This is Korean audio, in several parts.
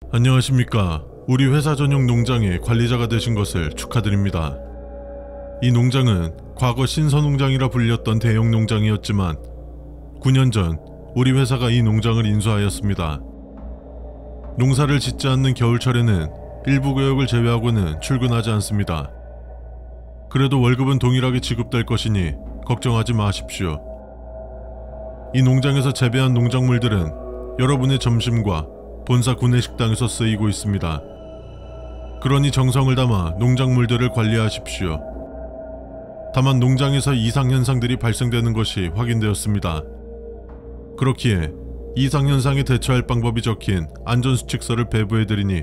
안녕하십니까. 우리 회사 전용 농장의 관리자가 되신 것을 축하드립니다. 이 농장은 과거 신서농장이라 불렸던 대형 농장이었지만 9년 전 우리 회사가 이 농장을 인수하였습니다. 농사를 짓지 않는 겨울철에는 일부 구역을 제외하고는 출근하지 않습니다. 그래도 월급은 동일하게 지급될 것이니 걱정하지 마십시오. 이 농장에서 재배한 농작물들은 여러분의 점심과 본사 구내식당에서 쓰이고 있습니다. 그러니 정성을 담아 농작물들을 관리하십시오. 다만 농장에서 이상현상들이 발생되는 것이 확인되었습니다. 그렇기에 이상현상에 대처할 방법이 적힌 안전수칙서를 배부해드리니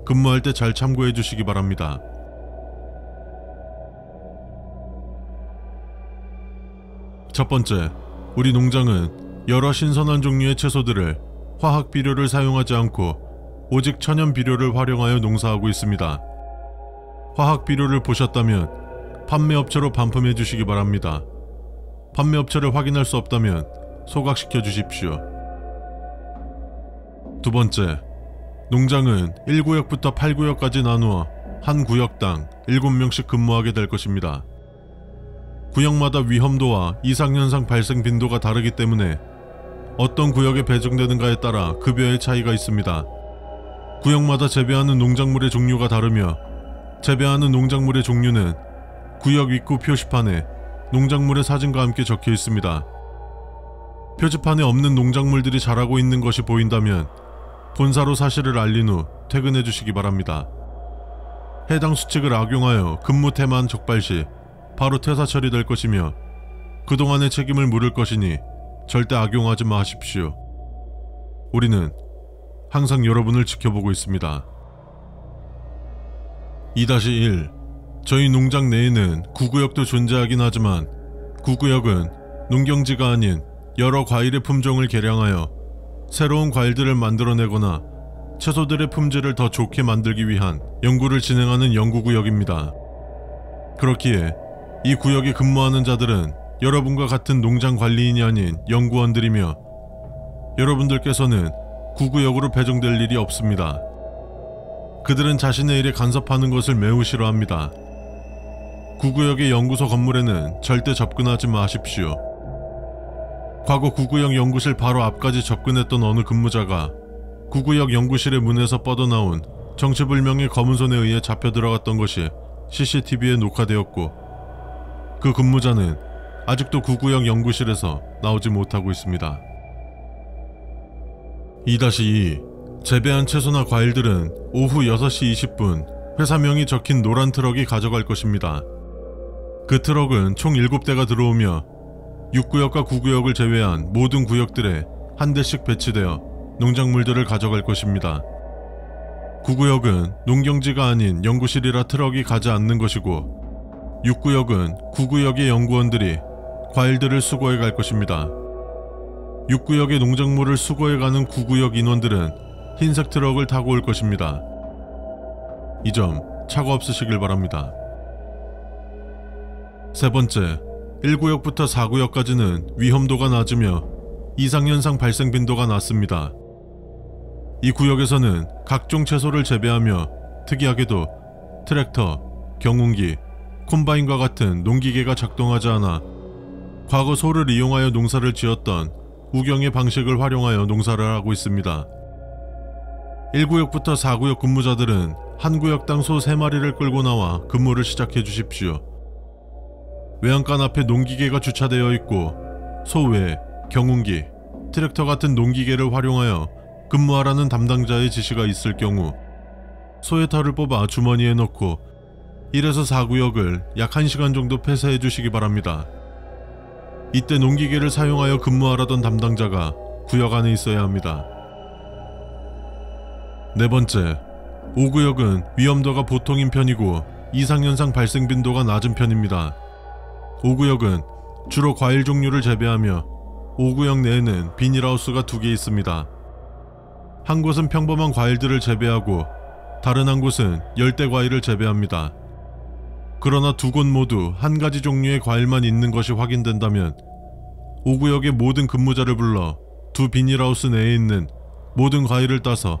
근무할 때 잘 참고해 주시기 바랍니다. 첫 번째, 우리 농장은 여러 신선한 종류의 채소들을 화학 비료를 사용하지 않고 오직 천연 비료를 활용하여 농사하고 있습니다. 화학 비료를 보셨다면 판매업체로 반품해 주시기 바랍니다. 판매업체를 확인할 수 없다면 소각시켜 주십시오. 두 번째, 농장은 1구역부터 8구역까지 나누어 한 구역당 7명씩 근무하게 될 것입니다. 구역마다 위험도와 이상현상 발생 빈도가 다르기 때문에 어떤 구역에 배정되는가에 따라 급여의 차이가 있습니다. 구역마다 재배하는 농작물의 종류가 다르며 재배하는 농작물의 종류는 구역 입구 표시판에 농작물의 사진과 함께 적혀 있습니다. 표지판에 없는 농작물들이 자라고 있는 것이 보인다면 본사로 사실을 알린 후 퇴근해 주시기 바랍니다. 해당 수칙을 악용하여 근무 태만 적발 시 바로 퇴사 처리될 것이며 그동안의 책임을 물을 것이니 절대 악용하지 마십시오. 우리는 항상 여러분을 지켜보고 있습니다. 2-1. 저희 농장 내에는 구구역도 존재하긴 하지만 구구역은 농경지가 아닌 여러 과일의 품종을 개량하여 새로운 과일들을 만들어내거나 채소들의 품질을 더 좋게 만들기 위한 연구를 진행하는 연구구역입니다. 그렇기에 이 구역에 근무하는 자들은 여러분과 같은 농장 관리인이 아닌 연구원들이며 여러분들께서는 구구역으로 배정될 일이 없습니다. 그들은 자신의 일에 간섭하는 것을 매우 싫어합니다. 구구역의 연구소 건물에는 절대 접근하지 마십시오. 과거 구구역 연구실 바로 앞까지 접근했던 어느 근무자가 구구역 연구실의 문에서 뻗어나온 정체불명의 검은 손에 의해 잡혀 들어갔던 것이 CCTV에 녹화되었고 그 근무자는 아직도 구구역 연구실에서 나오지 못하고 있습니다. 2-2. 재배한 채소나 과일들은 오후 6시 20분 회사명이 적힌 노란 트럭이 가져갈 것입니다. 그 트럭은 총 7대가 들어오며 6구역과 9구역을 제외한 모든 구역들에 한 대씩 배치되어 농작물들을 가져갈 것입니다. 9구역은 농경지가 아닌 연구실이라 트럭이 가지 않는 것이고 6구역은 9구역의 연구원들이 과일들을 수거해 갈 것입니다. 6구역의 농작물을 수거해 가는 9구역 인원들은 흰색 트럭을 타고 올 것입니다. 이 점 착오 없으시길 바랍니다. 세 번째, 1구역부터 4구역까지는 위험도가 낮으며 이상현상 발생 빈도가 낮습니다. 이 구역에서는 각종 채소를 재배하며 특이하게도 트랙터, 경운기, 콤바인과 같은 농기계가 작동하지 않아 과거 소를 이용하여 농사를 지었던 우경의 방식을 활용하여 농사를 하고 있습니다. 1구역부터 4구역 근무자들은 한 구역당 소 3마리를 끌고 나와 근무를 시작해 주십시오. 외양간 앞에 농기계가 주차되어 있고 소 외에 경운기, 트랙터 같은 농기계를 활용하여 근무하라는 담당자의 지시가 있을 경우 소의 털을 뽑아 주머니에 넣고 1에서 4구역을 약 1시간 정도 폐쇄해 주시기 바랍니다. 이때 농기계를 사용하여 근무하라던 담당자가 구역 안에 있어야 합니다. 네 번째, 5구역은 위험도가 보통인 편이고 이상현상 발생 빈도가 낮은 편입니다. 5구역은 주로 과일 종류를 재배하며 5구역 내에는 비닐하우스가 2개 있습니다. 한 곳은 평범한 과일들을 재배하고 다른 한 곳은 열대 과일을 재배합니다. 그러나 두 곳 모두 한 가지 종류의 과일만 있는 것이 확인된다면 5구역의 모든 근무자를 불러 두 비닐하우스 내에 있는 모든 과일을 따서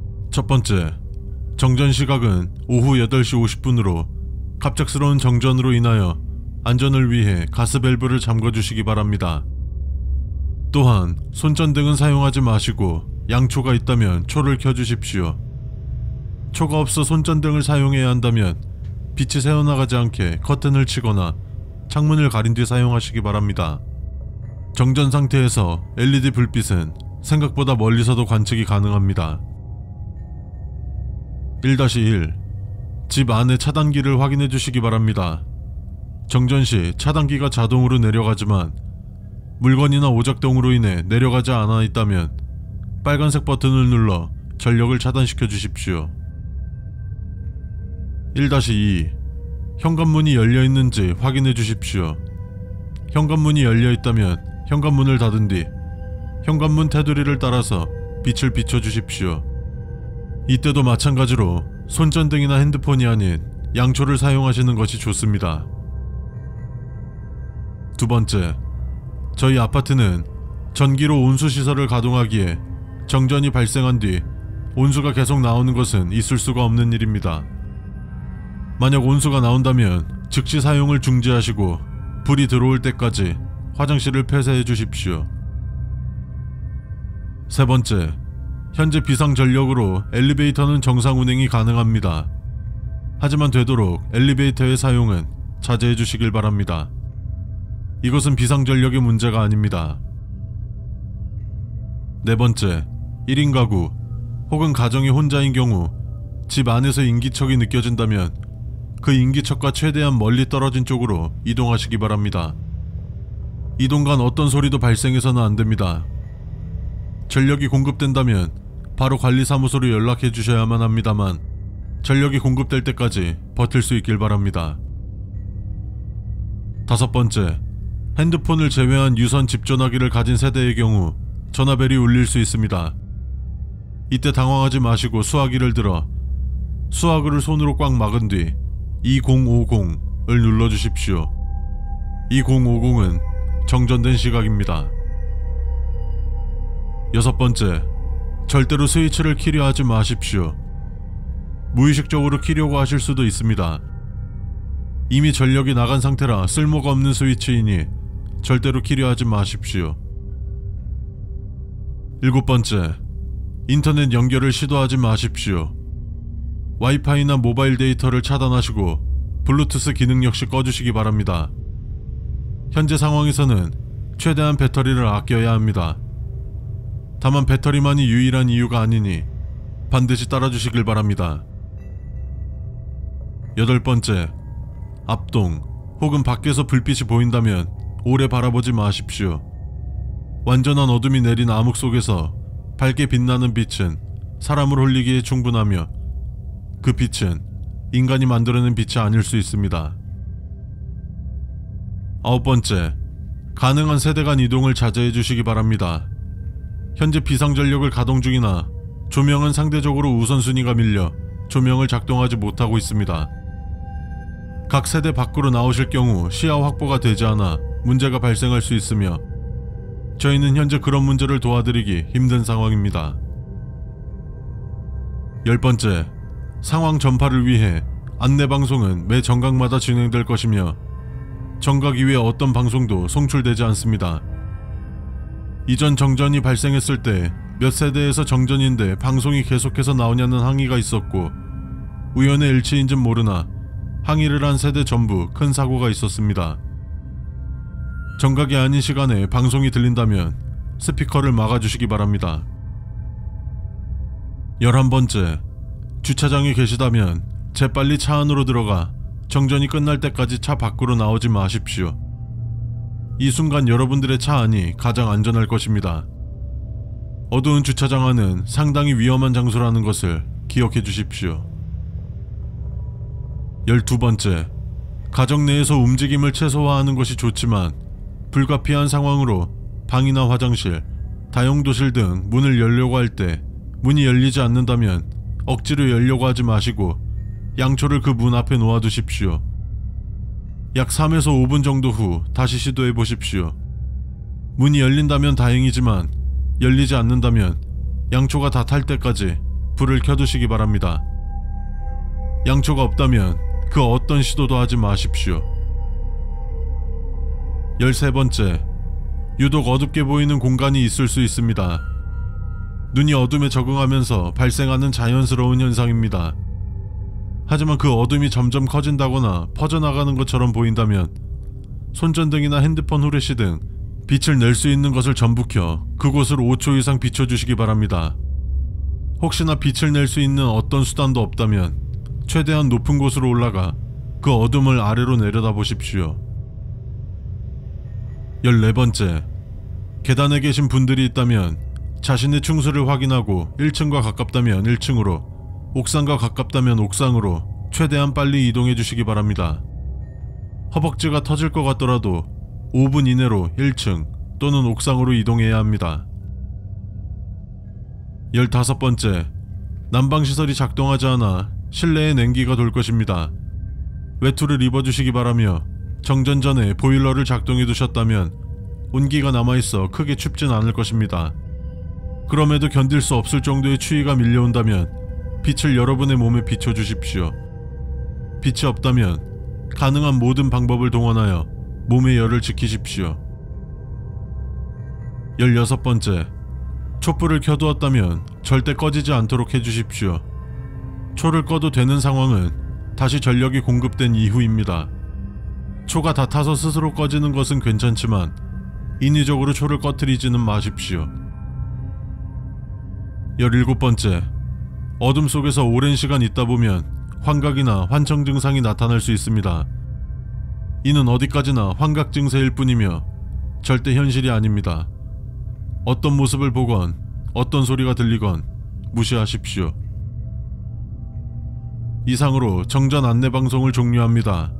첫 번째, 정전 시각은 오후 8시 50분으로 갑작스러운 정전으로 인하여 안전을 위해 가스밸브를 잠궈주시기 바랍니다. 또한 손전등은 사용하지 마시고 양초가 있다면 초를 켜주십시오. 초가 없어 손전등을 사용해야 한다면 빛이 새어나가지 않게 커튼을 치거나 창문을 가린 뒤 사용하시기 바랍니다. 정전 상태에서 LED 불빛은 생각보다 멀리서도 관측이 가능합니다. 1-1. 집 안의 차단기를 확인해 주시기 바랍니다. 정전 시 차단기가 자동으로 내려가지만 물건이나 오작동으로 인해 내려가지 않아 있다면 빨간색 버튼을 눌러 전력을 차단시켜 주십시오. 1-2. 현관문이 열려 있는지 확인해 주십시오. 현관문이 열려 있다면 현관문을 닫은 뒤 현관문 테두리를 따라서 빛을 비춰 주십시오. 이때도 마찬가지로 손전등이나 핸드폰이 아닌 양초를 사용하시는 것이 좋습니다. 두 번째, 저희 아파트는 전기로 온수시설을 가동하기에 정전이 발생한 뒤 온수가 계속 나오는 것은 있을 수가 없는 일입니다. 만약 온수가 나온다면 즉시 사용을 중지하시고 불이 들어올 때까지 화장실을 폐쇄해 주십시오. 세 번째, 현재 비상전력으로 엘리베이터는 정상 운행이 가능합니다. 하지만 되도록 엘리베이터의 사용은 자제해 주시길 바랍니다. 이것은 비상전력의 문제가 아닙니다. 네 번째, 1인 가구 혹은 가정이 혼자인 경우 집 안에서 인기척이 느껴진다면 그 인기척과 최대한 멀리 떨어진 쪽으로 이동하시기 바랍니다. 이동간 어떤 소리도 발생해서는 안됩니다. 전력이 공급된다면 바로 관리사무소로 연락해 주셔야만 합니다만 전력이 공급될 때까지 버틸 수 있길 바랍니다. 다섯 번째, 핸드폰을 제외한 유선 집전화기를 가진 세대의 경우 전화벨이 울릴 수 있습니다. 이때 당황하지 마시고 수화기를 들어 수화구를 손으로 꽉 막은 뒤 2050을 눌러주십시오. 2050은 정전된 시각입니다. 여섯 번째, 절대로 스위치를 키려 하지 마십시오. 무의식적으로 키려고 하실 수도 있습니다. 이미 전력이 나간 상태라 쓸모가 없는 스위치이니 절대로 키려 하지 마십시오. 일곱 번째, 인터넷 연결을 시도하지 마십시오. 와이파이나 모바일 데이터를 차단하시고 블루투스 기능 역시 꺼주시기 바랍니다. 현재 상황에서는 최대한 배터리를 아껴야 합니다. 다만 배터리만이 유일한 이유가 아니니 반드시 따라주시길 바랍니다. 여덟 번째, 앞동 혹은 밖에서 불빛이 보인다면 오래 바라보지 마십시오. 완전한 어둠이 내린 암흑 속에서 밝게 빛나는 빛은 사람을 홀리기에 충분하며 그 빛은 인간이 만들어낸 빛이 아닐 수 있습니다. 아홉 번째, 가능한 세대 간 이동을 자제해 주시기 바랍니다. 현재 비상전력을 가동 중이나 조명은 상대적으로 우선순위가 밀려 조명을 작동하지 못하고 있습니다. 각 세대 밖으로 나오실 경우 시야 확보가 되지 않아 문제가 발생할 수 있으며 저희는 현재 그런 문제를 도와드리기 힘든 상황입니다. 열 번째, 상황 전파를 위해 안내방송은 매 정각마다 진행될 것이며 정각 이외 어떤 방송도 송출되지 않습니다. 이전 정전이 발생했을 때 몇 세대에서 정전인데 방송이 계속해서 나오냐는 항의가 있었고 우연의 일치인진 모르나 항의를 한 세대 전부 큰 사고가 있었습니다. 정각이 아닌 시간에 방송이 들린다면 스피커를 막아주시기 바랍니다. 11번째, 주차장에 계시다면 재빨리 차 안으로 들어가 정전이 끝날 때까지 차 밖으로 나오지 마십시오. 이 순간 여러분들의 차 안이 가장 안전할 것입니다. 어두운 주차장 안은 상당히 위험한 장소라는 것을 기억해 주십시오. 12번째, 가정 내에서 움직임을 최소화하는 것이 좋지만 불가피한 상황으로 방이나 화장실, 다용도실 등 문을 열려고 할 때 문이 열리지 않는다면 억지로 열려고 하지 마시고 양초를 그 문 앞에 놓아두십시오. 약 3에서 5분 정도 후 다시 시도해 보십시오. 문이 열린다면 다행이지만 열리지 않는다면 양초가 다 탈 때까지 불을 켜두시기 바랍니다. 양초가 없다면 그 어떤 시도도 하지 마십시오. 13번째, 유독 어둡게 보이는 공간이 있을 수 있습니다. 눈이 어둠에 적응하면서 발생하는 자연스러운 현상입니다. 하지만 그 어둠이 점점 커진다거나 퍼져나가는 것처럼 보인다면 손전등이나 핸드폰 후레쉬 등 빛을 낼 수 있는 것을 전부 켜 그곳을 5초 이상 비춰주시기 바랍니다. 혹시나 빛을 낼 수 있는 어떤 수단도 없다면 최대한 높은 곳으로 올라가 그 어둠을 아래로 내려다 보십시오. 14번째, 계단에 계신 분들이 있다면 자신의 충수를 확인하고 1층과 가깝다면 1층으로, 옥상과 가깝다면 옥상으로 최대한 빨리 이동해 주시기 바랍니다. 허벅지가 터질 것 같더라도 5분 이내로 1층 또는 옥상으로 이동해야 합니다. 15번째, 난방시설이 작동하지 않아 실내에 냉기가 돌 것입니다. 외투를 입어주시기 바라며 정전 전에 보일러를 작동해 두셨다면 온기가 남아있어 크게 춥진 않을 것입니다. 그럼에도 견딜 수 없을 정도의 추위가 밀려온다면 빛을 여러분의 몸에 비춰주십시오. 빛이 없다면 가능한 모든 방법을 동원하여 몸의 열을 지키십시오. 16번째, 촛불을 켜두었다면 절대 꺼지지 않도록 해주십시오. 초를 꺼도 되는 상황은 다시 전력이 공급된 이후입니다. 초가 다 타서 스스로 꺼지는 것은 괜찮지만 인위적으로 초를 꺼트리지는 마십시오. 17번째, 어둠 속에서 오랜 시간 있다 보면 환각이나 환청 증상이 나타날 수 있습니다. 이는 어디까지나 환각 증세일 뿐이며 절대 현실이 아닙니다. 어떤 모습을 보건 어떤 소리가 들리건 무시하십시오. 이상으로 정전 안내 방송을 종료합니다.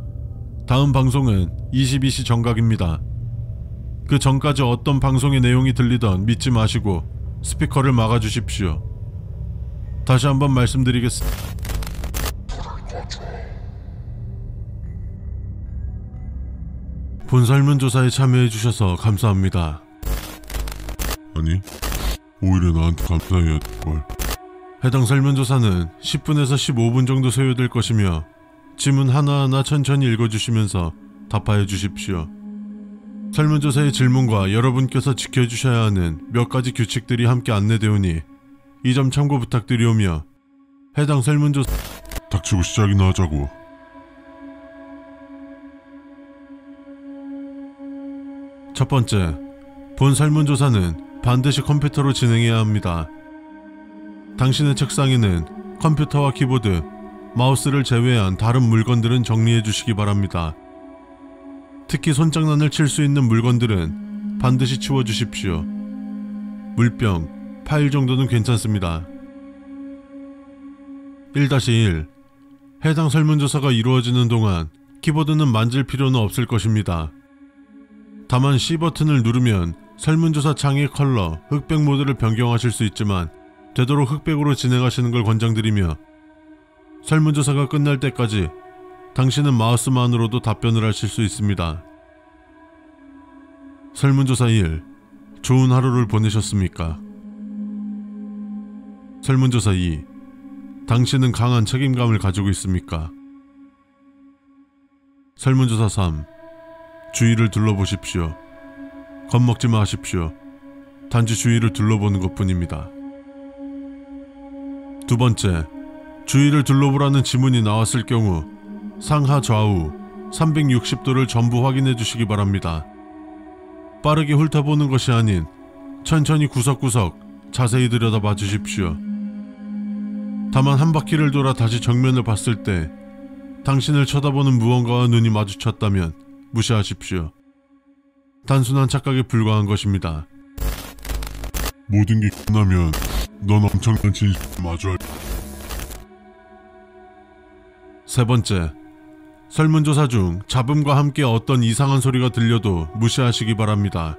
다음 방송은 22시 정각입니다. 그 전까지 어떤 방송의 내용이 들리던 믿지 마시고 스피커를 막아주십시오. 다시 한번 말씀드리겠습니다. 본 설문조사에 참여해주셔서 감사합니다. 아니, 오히려 나한테 감사해야 할걸. 해당 설문조사는 10분에서 15분 정도 소요될 것이며 지문 하나하나 천천히 읽어주시면서 답하여 주십시오. 설문조사의 질문과 여러분께서 지켜주셔야 하는 몇 가지 규칙들이 함께 안내되오니 이 점 참고 부탁드리오며 해당 설문조사 닥치고 시작이나 하자고. 첫 번째, 본 설문조사는 반드시 컴퓨터로 진행해야 합니다. 당신의 책상에는 컴퓨터와 키보드, 마우스를 제외한 다른 물건들은 정리해 주시기 바랍니다. 특히 손장난을 칠 수 있는 물건들은 반드시 치워 주십시오. 물병, 파일 정도는 괜찮습니다. 1-1. 해당 설문조사가 이루어지는 동안 키보드는 만질 필요는 없을 것입니다. 다만 C 버튼을 누르면 설문조사 창의 컬러, 흑백 모드를 변경하실 수 있지만 되도록 흑백으로 진행하시는 걸 권장드리며 설문조사가 끝날 때까지 당신은 마우스만으로도 답변을 하실 수 있습니다. 설문조사 1. 좋은 하루를 보내셨습니까? 설문조사 2. 당신은 강한 책임감을 가지고 있습니까? 설문조사 3. 주위를 둘러보십시오. 겁먹지 마십시오. 단지 주위를 둘러보는 것뿐입니다. 두 번째, 주위를 둘러보라는 지문이 나왔을 경우 상하 좌우 360도를 전부 확인해 주시기 바랍니다. 빠르게 훑어보는 것이 아닌 천천히 구석구석 자세히 들여다봐 주십시오. 다만 한 바퀴를 돌아 다시 정면을 봤을 때 당신을 쳐다보는 무언가와 눈이 마주쳤다면 무시하십시오. 단순한 착각에 불과한 것입니다. 모든 게 끝나면 넌 엄청난 진실을 마주할. 세 번째, 설문조사 중 잡음과 함께 어떤 이상한 소리가 들려도 무시하시기 바랍니다.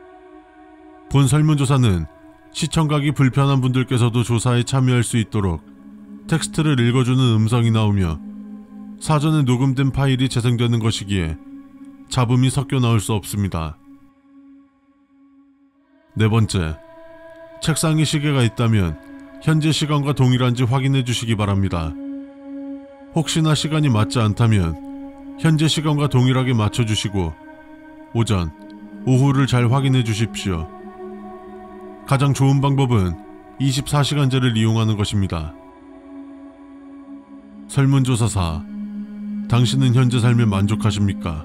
본 설문조사는 시청각이 불편한 분들께서도 조사에 참여할 수 있도록 텍스트를 읽어주는 음성이 나오며 사전에 녹음된 파일이 재생되는 것이기에 잡음이 섞여 나올 수 없습니다. 네 번째, 책상에 시계가 있다면 현재 시간과 동일한지 확인해 주시기 바랍니다. 혹시나 시간이 맞지 않다면 현재 시간과 동일하게 맞춰주시고 오전, 오후를 잘 확인해 주십시오. 가장 좋은 방법은 24시간제를 이용하는 것입니다. 설문조사 4. 당신은 현재 삶에 만족하십니까?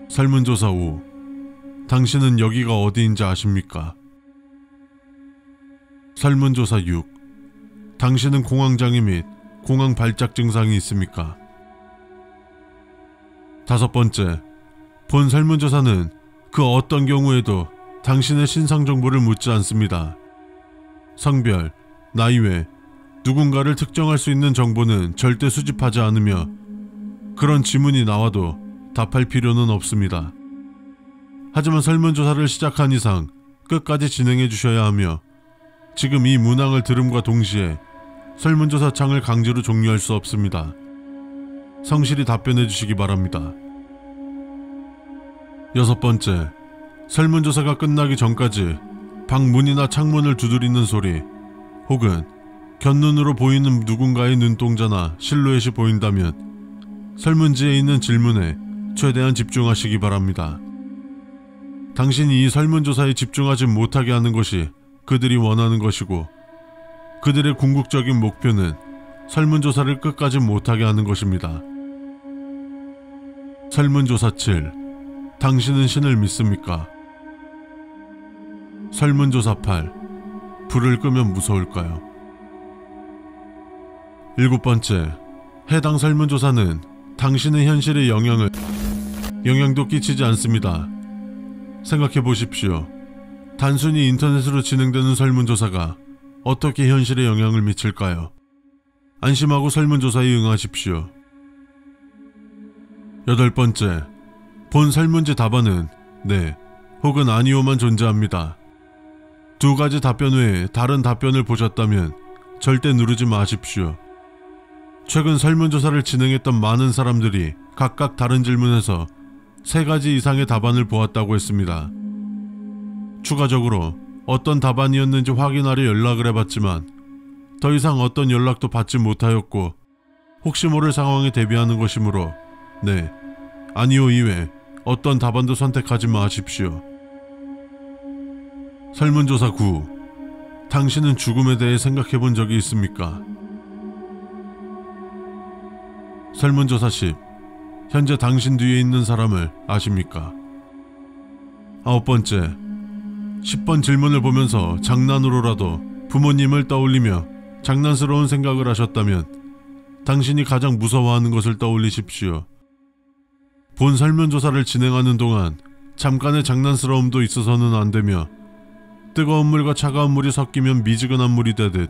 설문조사 5. 당신은 여기가 어디인지 아십니까? 설문조사 6. 당신은 공황장애 및 공황 발작 증상이 있습니까? 5번째, 본 설문조사는 그 어떤 경우에도 당신의 신상 정보를 묻지 않습니다. 성별, 나이 외 누군가를 특정할 수 있는 정보는 절대 수집하지 않으며 그런 지문이 나와도 답할 필요는 없습니다. 하지만 설문조사를 시작한 이상 끝까지 진행해 주셔야 하며 지금 이 문항을 들음과 동시에 설문조사 창을 강제로 종료할 수 없습니다. 성실히 답변해 주시기 바랍니다. 6번째, 설문조사가 끝나기 전까지 방 문이나 창문을 두드리는 소리 혹은 곁눈으로 보이는 누군가의 눈동자나 실루엣이 보인다면 설문지에 있는 질문에 최대한 집중하시기 바랍니다. 당신이 이 설문조사에 집중하지 못하게 하는 것이 그들이 원하는 것이고 그들의 궁극적인 목표는 설문조사를 끝까지 못하게 하는 것입니다. 설문조사 7. 당신은 신을 믿습니까? 설문조사 8. 불을 끄면 무서울까요? 7번째, 해당 설문조사는 당신의 현실에 영향도 끼치지 않습니다. 생각해 보십시오. 단순히 인터넷으로 진행되는 설문조사가 어떻게 현실에 영향을 미칠까요? 안심하고 설문조사에 응하십시오. 8번째, 본 설문지 답안은 네 혹은 아니오만 존재합니다. 두 가지 답변 외에 다른 답변을 보셨다면 절대 누르지 마십시오. 최근 설문조사를 진행했던 많은 사람들이 각각 다른 질문에서 3가지 이상의 답안을 보았다고 했습니다. 추가적으로 어떤 답안이었는지 확인하려 연락을 해봤지만 더 이상 어떤 연락도 받지 못하였고 혹시 모를 상황에 대비하는 것이므로 네, 아니오 이외 어떤 답안도 선택하지 마십시오. 설문조사 9. 당신은 죽음에 대해 생각해 본 적이 있습니까? 설문조사 10. 현재 당신 뒤에 있는 사람을 아십니까? 9번째, 10번 질문을 보면서 장난으로라도 부모님을 떠올리며 장난스러운 생각을 하셨다면 당신이 가장 무서워하는 것을 떠올리십시오. 본 설문조사를 진행하는 동안 잠깐의 장난스러움도 있어서는 안되며 뜨거운 물과 차가운 물이 섞이면 미지근한 물이 되듯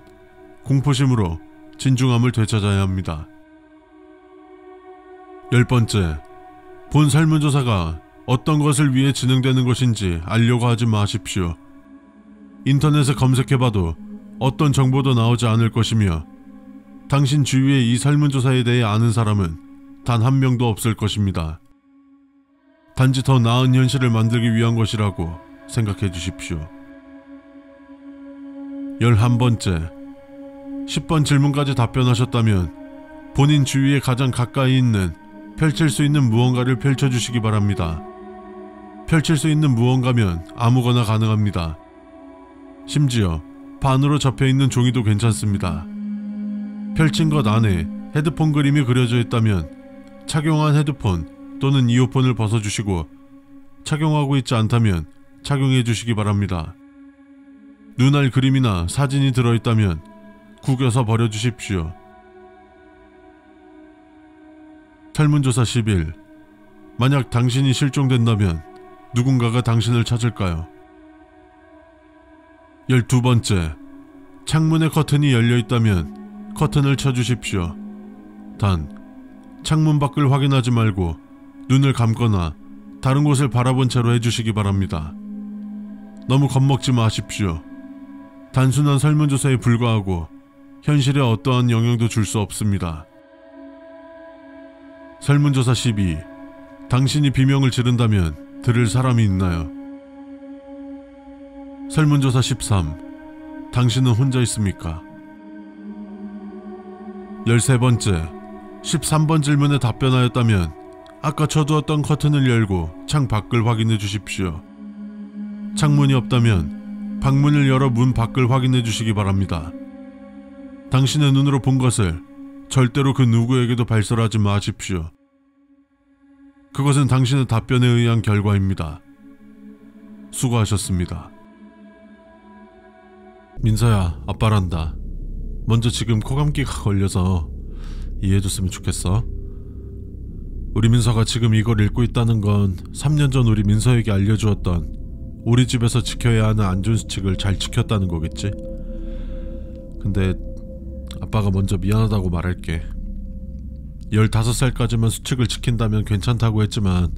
공포심으로 진중함을 되찾아야 합니다. 10번째, 본 설문조사가 어떤 것을 위해 진행되는 것인지 알려고 하지 마십시오. 인터넷에 검색해봐도 어떤 정보도 나오지 않을 것이며 당신 주위에 이 설문조사에 대해 아는 사람은 단 한 명도 없을 것입니다. 단지 더 나은 현실을 만들기 위한 것이라고 생각해 주십시오. 11번째, 10번 질문까지 답변하셨다면 본인 주위에 가장 가까이 있는 펼칠 수 있는 무언가를 펼쳐주시기 바랍니다. 펼칠 수 있는 무언가면 아무거나 가능합니다. 심지어 반으로 접혀있는 종이도 괜찮습니다. 펼친 것 안에 헤드폰 그림이 그려져 있다면 착용한 헤드폰 또는 이어폰을 벗어주시고 착용하고 있지 않다면 착용해 주시기 바랍니다. 눈알 그림이나 사진이 들어있다면 구겨서 버려주십시오. 설문조사 11. 만약 당신이 실종된다면 누군가가 당신을 찾을까요? 12번째. 창문의 커튼이 열려있다면 커튼을 쳐주십시오. 단, 창문 밖을 확인하지 말고 눈을 감거나 다른 곳을 바라본 채로 해주시기 바랍니다. 너무 겁먹지 마십시오. 단순한 설문조사에 불과하고 현실에 어떠한 영향도 줄 수 없습니다. 설문조사 12. 당신이 비명을 지른다면 들을 사람이 있나요? 설문조사 13. 당신은 혼자 있습니까? 13번째, 13번 질문에 답변하였다면 아까 쳐두었던 커튼을 열고 창 밖을 확인해 주십시오. 창문이 없다면 방문을 열어 문 밖을 확인해 주시기 바랍니다. 당신의 눈으로 본 것을 절대로 그 누구에게도 발설하지 마십시오. 그것은 당신의 답변에 의한 결과입니다. 수고하셨습니다. 민서야, 아빠란다. 먼저 지금 코감기가 걸려서 이해해줬으면 좋겠어. 우리 민서가 지금 이걸 읽고 있다는 건 3년 전 우리 민서에게 알려주었던 우리 집에서 지켜야 하는 안전수칙을 잘 지켰다는 거겠지? 근데 아빠가 먼저 미안하다고 말할게. 15살까지만 수칙을 지킨다면 괜찮다고 했지만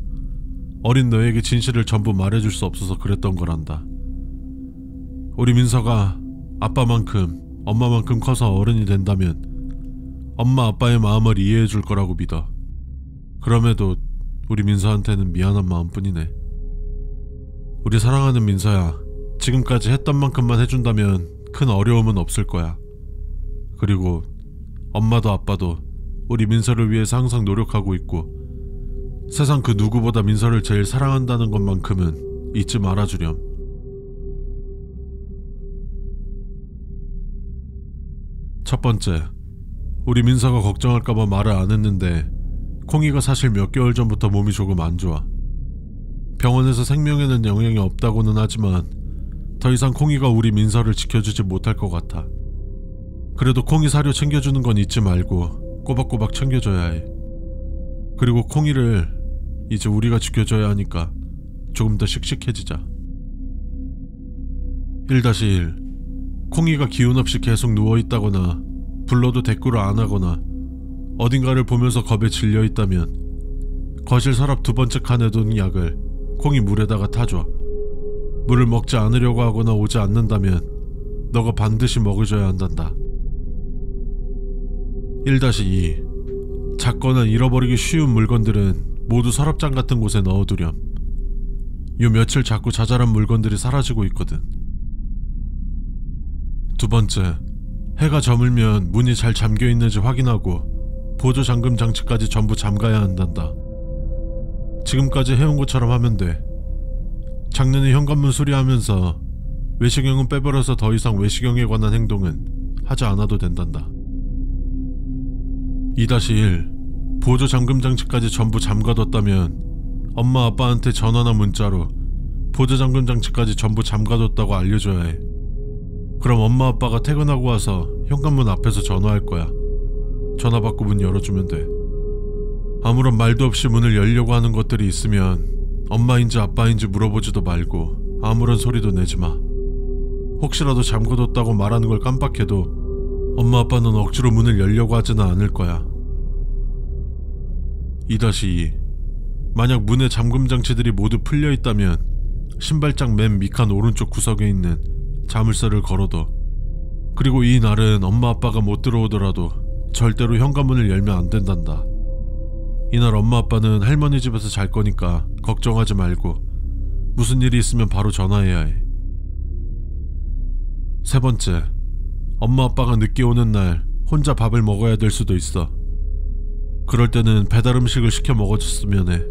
어린 너에게 진실을 전부 말해줄 수 없어서 그랬던 거란다. 우리 민서가 아빠만큼 엄마만큼 커서 어른이 된다면 엄마 아빠의 마음을 이해해줄 거라고 믿어. 그럼에도 우리 민서한테는 미안한 마음뿐이네. 우리 사랑하는 민서야, 지금까지 했던 만큼만 해준다면 큰 어려움은 없을 거야. 그리고 엄마도 아빠도 우리 민서를 위해서 항상 노력하고 있고 세상 그 누구보다 민서를 제일 사랑한다는 것만큼은 잊지 말아주렴. 첫 번째, 우리 민서가 걱정할까봐 말을 안 했는데 콩이가 사실 몇 개월 전부터 몸이 조금 안 좋아. 병원에서 생명에는 영향이 없다고는 하지만 더 이상 콩이가 우리 민서를 지켜주지 못할 것 같아. 그래도 콩이 사료 챙겨주는 건 잊지 말고 꼬박꼬박 챙겨줘야 해. 그리고 콩이를 이제 우리가 지켜줘야 하니까 조금 더 씩씩해지자. 1-1. 콩이가 기운 없이 계속 누워있다거나 불러도 대꾸를 안 하거나 어딘가를 보면서 겁에 질려있다면 거실 서랍 2번째 칸에 둔 약을 콩이 물에다가 타줘. 물을 먹지 않으려고 하거나 오지 않는다면 너가 반드시 먹여줘야 한단다. 1-2. 작거나 잃어버리기 쉬운 물건들은 모두 서랍장 같은 곳에 넣어두렴. 요 며칠 자꾸 자잘한 물건들이 사라지고 있거든. 2번째, 해가 저물면 문이 잘 잠겨있는지 확인하고 보조 잠금 장치까지 전부 잠가야 한단다. 지금까지 해온 것처럼 하면 돼. 작년에 현관문 수리하면서 외시경은 빼버려서 더 이상 외시경에 관한 행동은 하지 않아도 된단다. 2-1. 보조 잠금 장치까지 전부 잠가뒀다면 엄마 아빠한테 전화나 문자로 보조 잠금 장치까지 전부 잠가뒀다고 알려줘야 해. 그럼 엄마 아빠가 퇴근하고 와서 현관문 앞에서 전화할 거야. 전화 받고 문 열어주면 돼. 아무런 말도 없이 문을 열려고 하는 것들이 있으면 엄마인지 아빠인지 물어보지도 말고 아무런 소리도 내지 마. 혹시라도 잠궈뒀다고 말하는 걸 깜빡해도 엄마 아빠는 억지로 문을 열려고 하지는 않을 거야. 2-2. 만약 문의 잠금 장치들이 모두 풀려 있다면 신발장 맨 밑칸 오른쪽 구석에 있는 자물쇠를 걸어둬. 그리고 이 날은 엄마 아빠가 못 들어오더라도 절대로 현관문을 열면 안 된단다. 이날 엄마 아빠는 할머니 집에서 잘 거니까 걱정하지 말고 무슨 일이 있으면 바로 전화해야 해. 3번째, 엄마 아빠가 늦게 오는 날 혼자 밥을 먹어야 될 수도 있어. 그럴 때는 배달 음식을 시켜 먹어줬으면 해.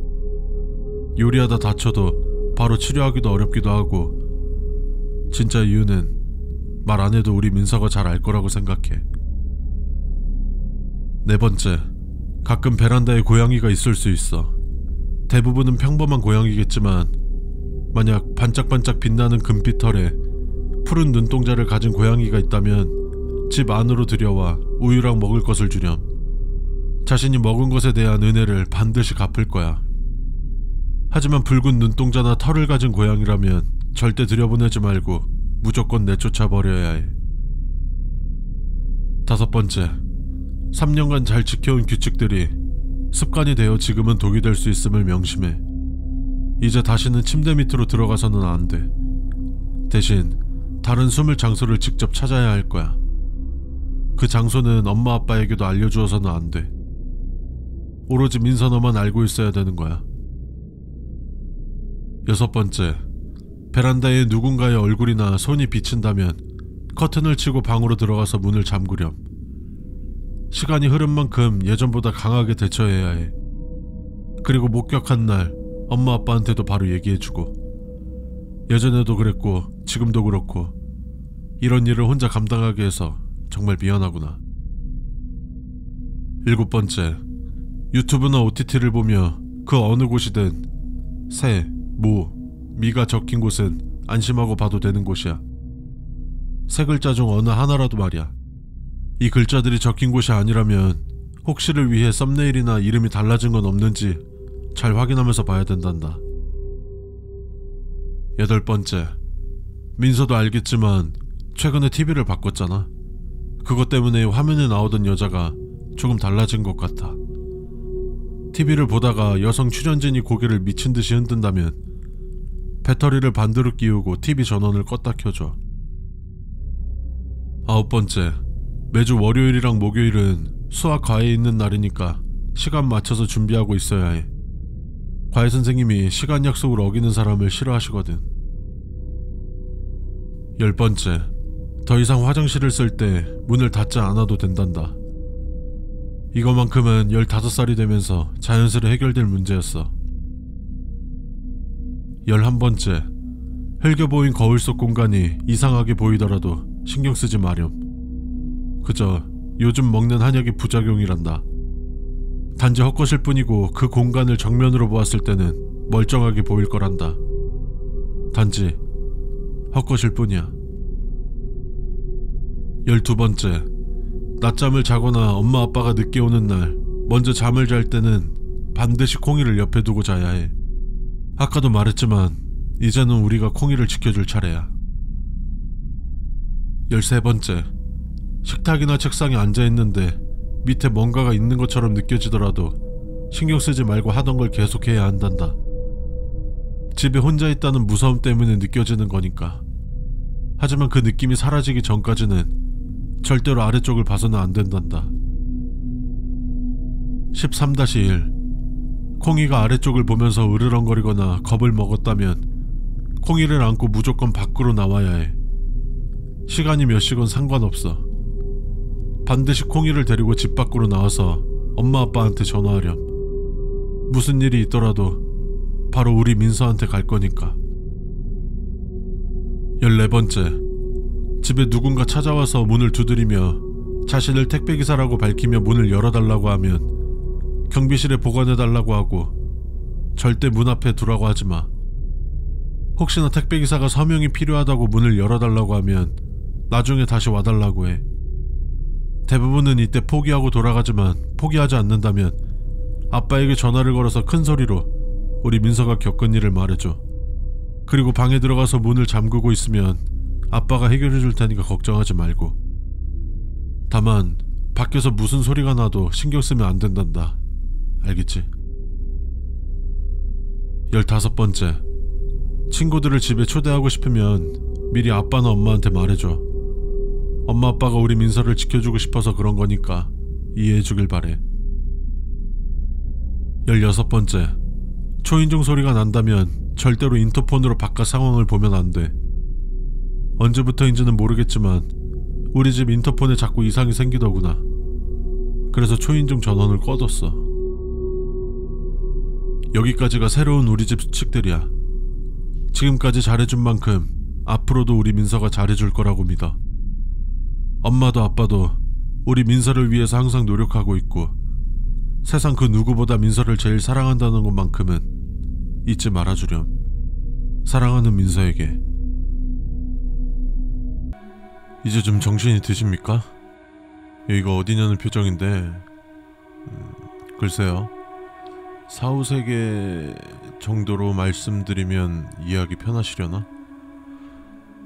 요리하다 다쳐도 바로 치료하기도 어렵기도 하고 진짜 이유는 말 안 해도 우리 민서가 잘 알 거라고 생각해. 4번째, 가끔 베란다에 고양이가 있을 수 있어. 대부분은 평범한 고양이겠지만 만약 반짝반짝 빛나는 금빛 털에 푸른 눈동자를 가진 고양이가 있다면 집 안으로 들여와 우유랑 먹을 것을 주렴. 자신이 먹은 것에 대한 은혜를 반드시 갚을 거야. 하지만 붉은 눈동자나 털을 가진 고양이라면 절대 들여보내지 말고 무조건 내쫓아 버려야 해. 5번째, 3년간 잘 지켜온 규칙들이 습관이 되어 지금은 독이 될 수 있음을 명심해. 이제 다시는 침대 밑으로 들어가서는 안 돼. 대신 다른 숨을 장소를 직접 찾아야 할 거야. 그 장소는 엄마 아빠에게도 알려주어서는 안 돼. 오로지 민서 너만 알고 있어야 되는 거야. 6번째, 베란다에 누군가의 얼굴이나 손이 비친다면 커튼을 치고 방으로 들어가서 문을 잠그렴. 시간이 흐른 만큼 예전보다 강하게 대처해야 해. 그리고 목격한 날 엄마 아빠한테도 바로 얘기해주고, 예전에도 그랬고 지금도 그렇고 이런 일을 혼자 감당하게 해서 정말 미안하구나. 7번째, 유튜브나 OTT를 보며 그 어느 곳이든 새, 모, 미가 적힌 곳은 안심하고 봐도 되는 곳이야. 세 글자 중 어느 하나라도 말이야. 이 글자들이 적힌 곳이 아니라면 혹시를 위해 썸네일이나 이름이 달라진 건 없는지 잘 확인하면서 봐야 된단다. 8번째, 민서도 알겠지만 최근에 TV를 바꿨잖아. 그것 때문에 화면에 나오던 여자가 조금 달라진 것 같아. TV를 보다가 여성 출연진이 고개를 미친 듯이 흔든다면 배터리를 반대로 끼우고 TV 전원을 껐다 켜줘. 9번째, 매주 월요일이랑 목요일은 수학 과외 있는 날이니까 시간 맞춰서 준비하고 있어야 해. 과외 선생님이 시간 약속을 어기는 사람을 싫어하시거든. 10번째, 더 이상 화장실을 쓸 때 문을 닫지 않아도 된단다. 이것만큼은 15살이 되면서 자연스레 해결될 문제였어. 11번째, 흘겨 보인 거울 속 공간이 이상하게 보이더라도 신경 쓰지 마렴. 그저 요즘 먹는 한약의 부작용이란다. 단지 헛것일 뿐이고 그 공간을 정면으로 보았을 때는 멀쩡하게 보일 거란다. 단지 헛것일 뿐이야. 12번째, 낮잠을 자거나 엄마 아빠가 늦게 오는 날 먼저 잠을 잘 때는 반드시 콩이를 옆에 두고 자야 해. 아까도 말했지만 이제는 우리가 콩이를 지켜줄 차례야. 13번째, 식탁이나 책상에 앉아있는데 밑에 뭔가가 있는 것처럼 느껴지더라도 신경 쓰지 말고 하던 걸 계속해야 한단다. 집에 혼자 있다는 무서움 때문에 느껴지는 거니까. 하지만 그 느낌이 사라지기 전까지는 절대로 아래쪽을 봐서는 안 된단다. 13-1, 콩이가 아래쪽을 보면서 으르렁거리거나 겁을 먹었다면 콩이를 안고 무조건 밖으로 나와야 해. 시간이 몇 시건 상관없어. 반드시 콩이를 데리고 집 밖으로 나와서 엄마 아빠한테 전화하렴. 무슨 일이 있더라도 바로 우리 민서한테 갈 거니까. 14번째, 집에 누군가 찾아와서 문을 두드리며 자신을 택배기사라고 밝히며 문을 열어달라고 하면 경비실에 보관해달라고 하고 절대 문 앞에 두라고 하지마. 혹시나 택배기사가 서명이 필요하다고 문을 열어달라고 하면 나중에 다시 와달라고 해. 대부분은 이때 포기하고 돌아가지만 포기하지 않는다면 아빠에게 전화를 걸어서 큰 소리로 우리 민서가 겪은 일을 말해줘. 그리고 방에 들어가서 문을 잠그고 있으면 아빠가 해결해 줄 테니까 걱정하지 말고. 다만 밖에서 무슨 소리가 나도 신경 쓰면 안 된단다. 알겠지? 15번째, 친구들을 집에 초대하고 싶으면 미리 아빠나 엄마한테 말해줘. 엄마 아빠가 우리 민서를 지켜주고 싶어서 그런 거니까 이해해 주길 바래. 16번째, 초인종 소리가 난다면 절대로 인터폰으로 바깥 상황을 보면 안 돼. 언제부터인지는 모르겠지만 우리 집 인터폰에 자꾸 이상이 생기더구나. 그래서 초인종 전원을 꺼뒀어. 여기까지가 새로운 우리 집 수칙들이야. 지금까지 잘해준 만큼 앞으로도 우리 민서가 잘해줄 거라고 믿어. 엄마도 아빠도 우리 민서를 위해서 항상 노력하고 있고 세상 그 누구보다 민서를 제일 사랑한다는 것만큼은 잊지 말아주렴. 사랑하는 민서에게. 이제 좀 정신이 드십니까? 여기가 어디냐는 표정인데 글쎄요, 4-5세계 정도로 말씀드리면 이해하기 편하시려나?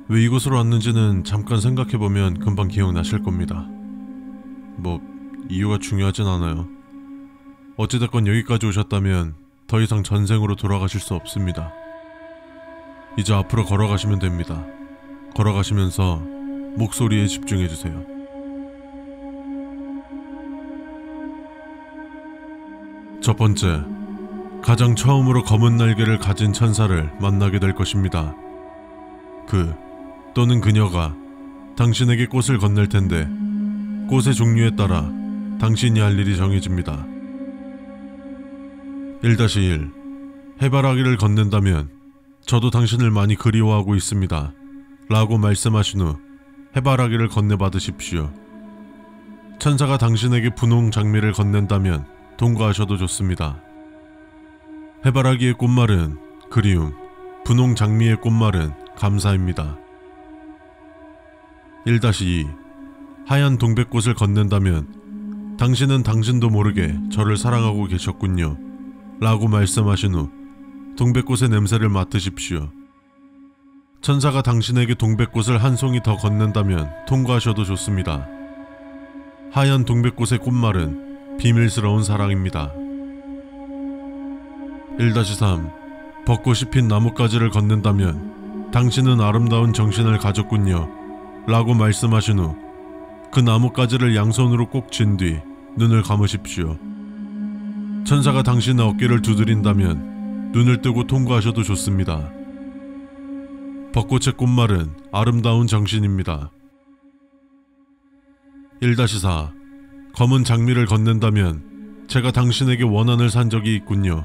왜 이곳으로 왔는지는 잠깐 생각해보면 금방 기억나실 겁니다. 뭐 이유가 중요하진 않아요. 어찌됐건 여기까지 오셨다면 더 이상 전생으로 돌아가실 수 없습니다. 이제 앞으로 걸어가시면 됩니다. 걸어가시면서 목소리에 집중해주세요. 첫 번째, 가장 처음으로 검은 날개를 가진 천사를 만나게 될 것입니다. 그 또는 그녀가 당신에게 꽃을 건넬 텐데 꽃의 종류에 따라 당신이 할 일이 정해집니다. 1-1 해바라기를 건넨다면 저도 당신을 많이 그리워하고 있습니다. 라고 말씀하신 후 해바라기를 건네받으십시오. 천사가 당신에게 분홍 장미를 건넨다면 통과하셔도 좋습니다. 해바라기의 꽃말은 그리움, 분홍 장미의 꽃말은 감사입니다. 1-2 하얀 동백꽃을 건넨다면 당신은 당신도 모르게 저를 사랑하고 계셨군요. 라고 말씀하신 후 동백꽃의 냄새를 맡으십시오. 천사가 당신에게 동백꽃을 한 송이 더 건넨다면 통과하셔도 좋습니다. 하얀 동백꽃의 꽃말은 비밀스러운 사랑입니다. 1-3 벚꽃이 핀 나뭇가지를 건넨다면 당신은 아름다운 정신을 가졌군요. 라고 말씀하신 후 그 나뭇가지를 양손으로 꼭 쥔 뒤 눈을 감으십시오. 천사가 당신의 어깨를 두드린다면 눈을 뜨고 통과하셔도 좋습니다. 벚꽃의 꽃말은 아름다운 정신입니다. 1-4 검은 장미를 건넨다면 제가 당신에게 원한을 산 적이 있군요.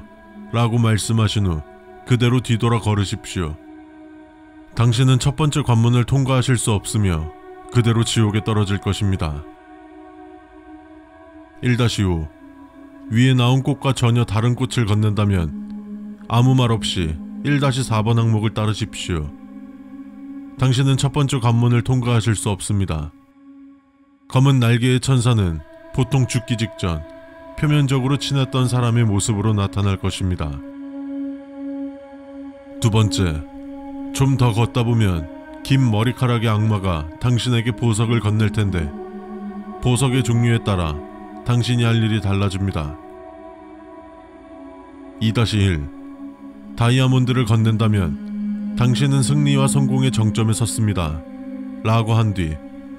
라고 말씀하신 후 그대로 뒤돌아 걸으십시오. 당신은 첫 번째 관문을 통과하실 수 없으며 그대로 지옥에 떨어질 것입니다. 1-5 위에 나온 꽃과 전혀 다른 꽃을 건넨다면 아무 말 없이 1-4번 항목을 따르십시오. 당신은 첫 번째 관문을 통과하실 수 없습니다. 검은 날개의 천사는 보통 죽기 직전 표면적으로 친했던 사람의 모습으로 나타날 것입니다. 2번째, 좀 더 걷다 보면 긴 머리카락의 악마가 당신에게 보석을 건넬 텐데 보석의 종류에 따라 당신이 할 일이 달라집니다. 2-1 다이아몬드를 건넨다면 당신은 승리와 성공의 정점에 섰습니다. 라고 한 뒤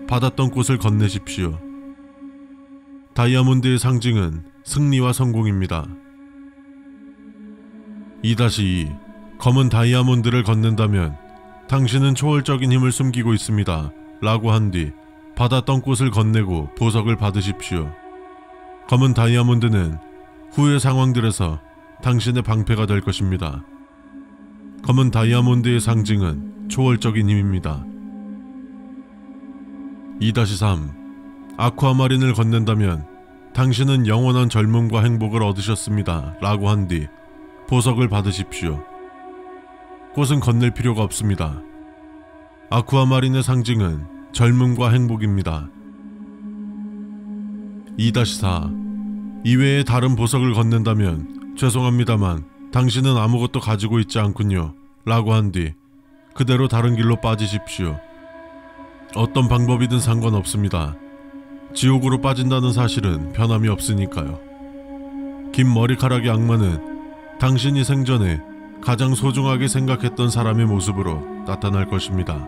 받았던 꽃을 건네십시오. 다이아몬드의 상징은 승리와 성공입니다. 2-2 검은 다이아몬드를 건넨다면 당신은 초월적인 힘을 숨기고 있습니다. 라고 한 뒤 받았던 꽃을 건네고 보석을 받으십시오. 검은 다이아몬드는 후의 상황들에서 당신의 방패가 될 것입니다. 검은 다이아몬드의 상징은 초월적인 힘입니다. 2-3 아쿠아마린을 건넨다면 당신은 영원한 젊음과 행복을 얻으셨습니다. 라고 한 뒤 보석을 받으십시오. 꽃은 건넬 필요가 없습니다. 아쿠아마린의 상징은 젊음과 행복입니다. 2-4 이외에 다른 보석을 건넨다면 죄송합니다만 당신은 아무것도 가지고 있지 않군요. 라고 한 뒤 그대로 다른 길로 빠지십시오. 어떤 방법이든 상관없습니다. 지옥으로 빠진다는 사실은 변함이 없으니까요. 긴 머리카락의 악마는 당신이 생전에 가장 소중하게 생각했던 사람의 모습으로 나타날 것입니다.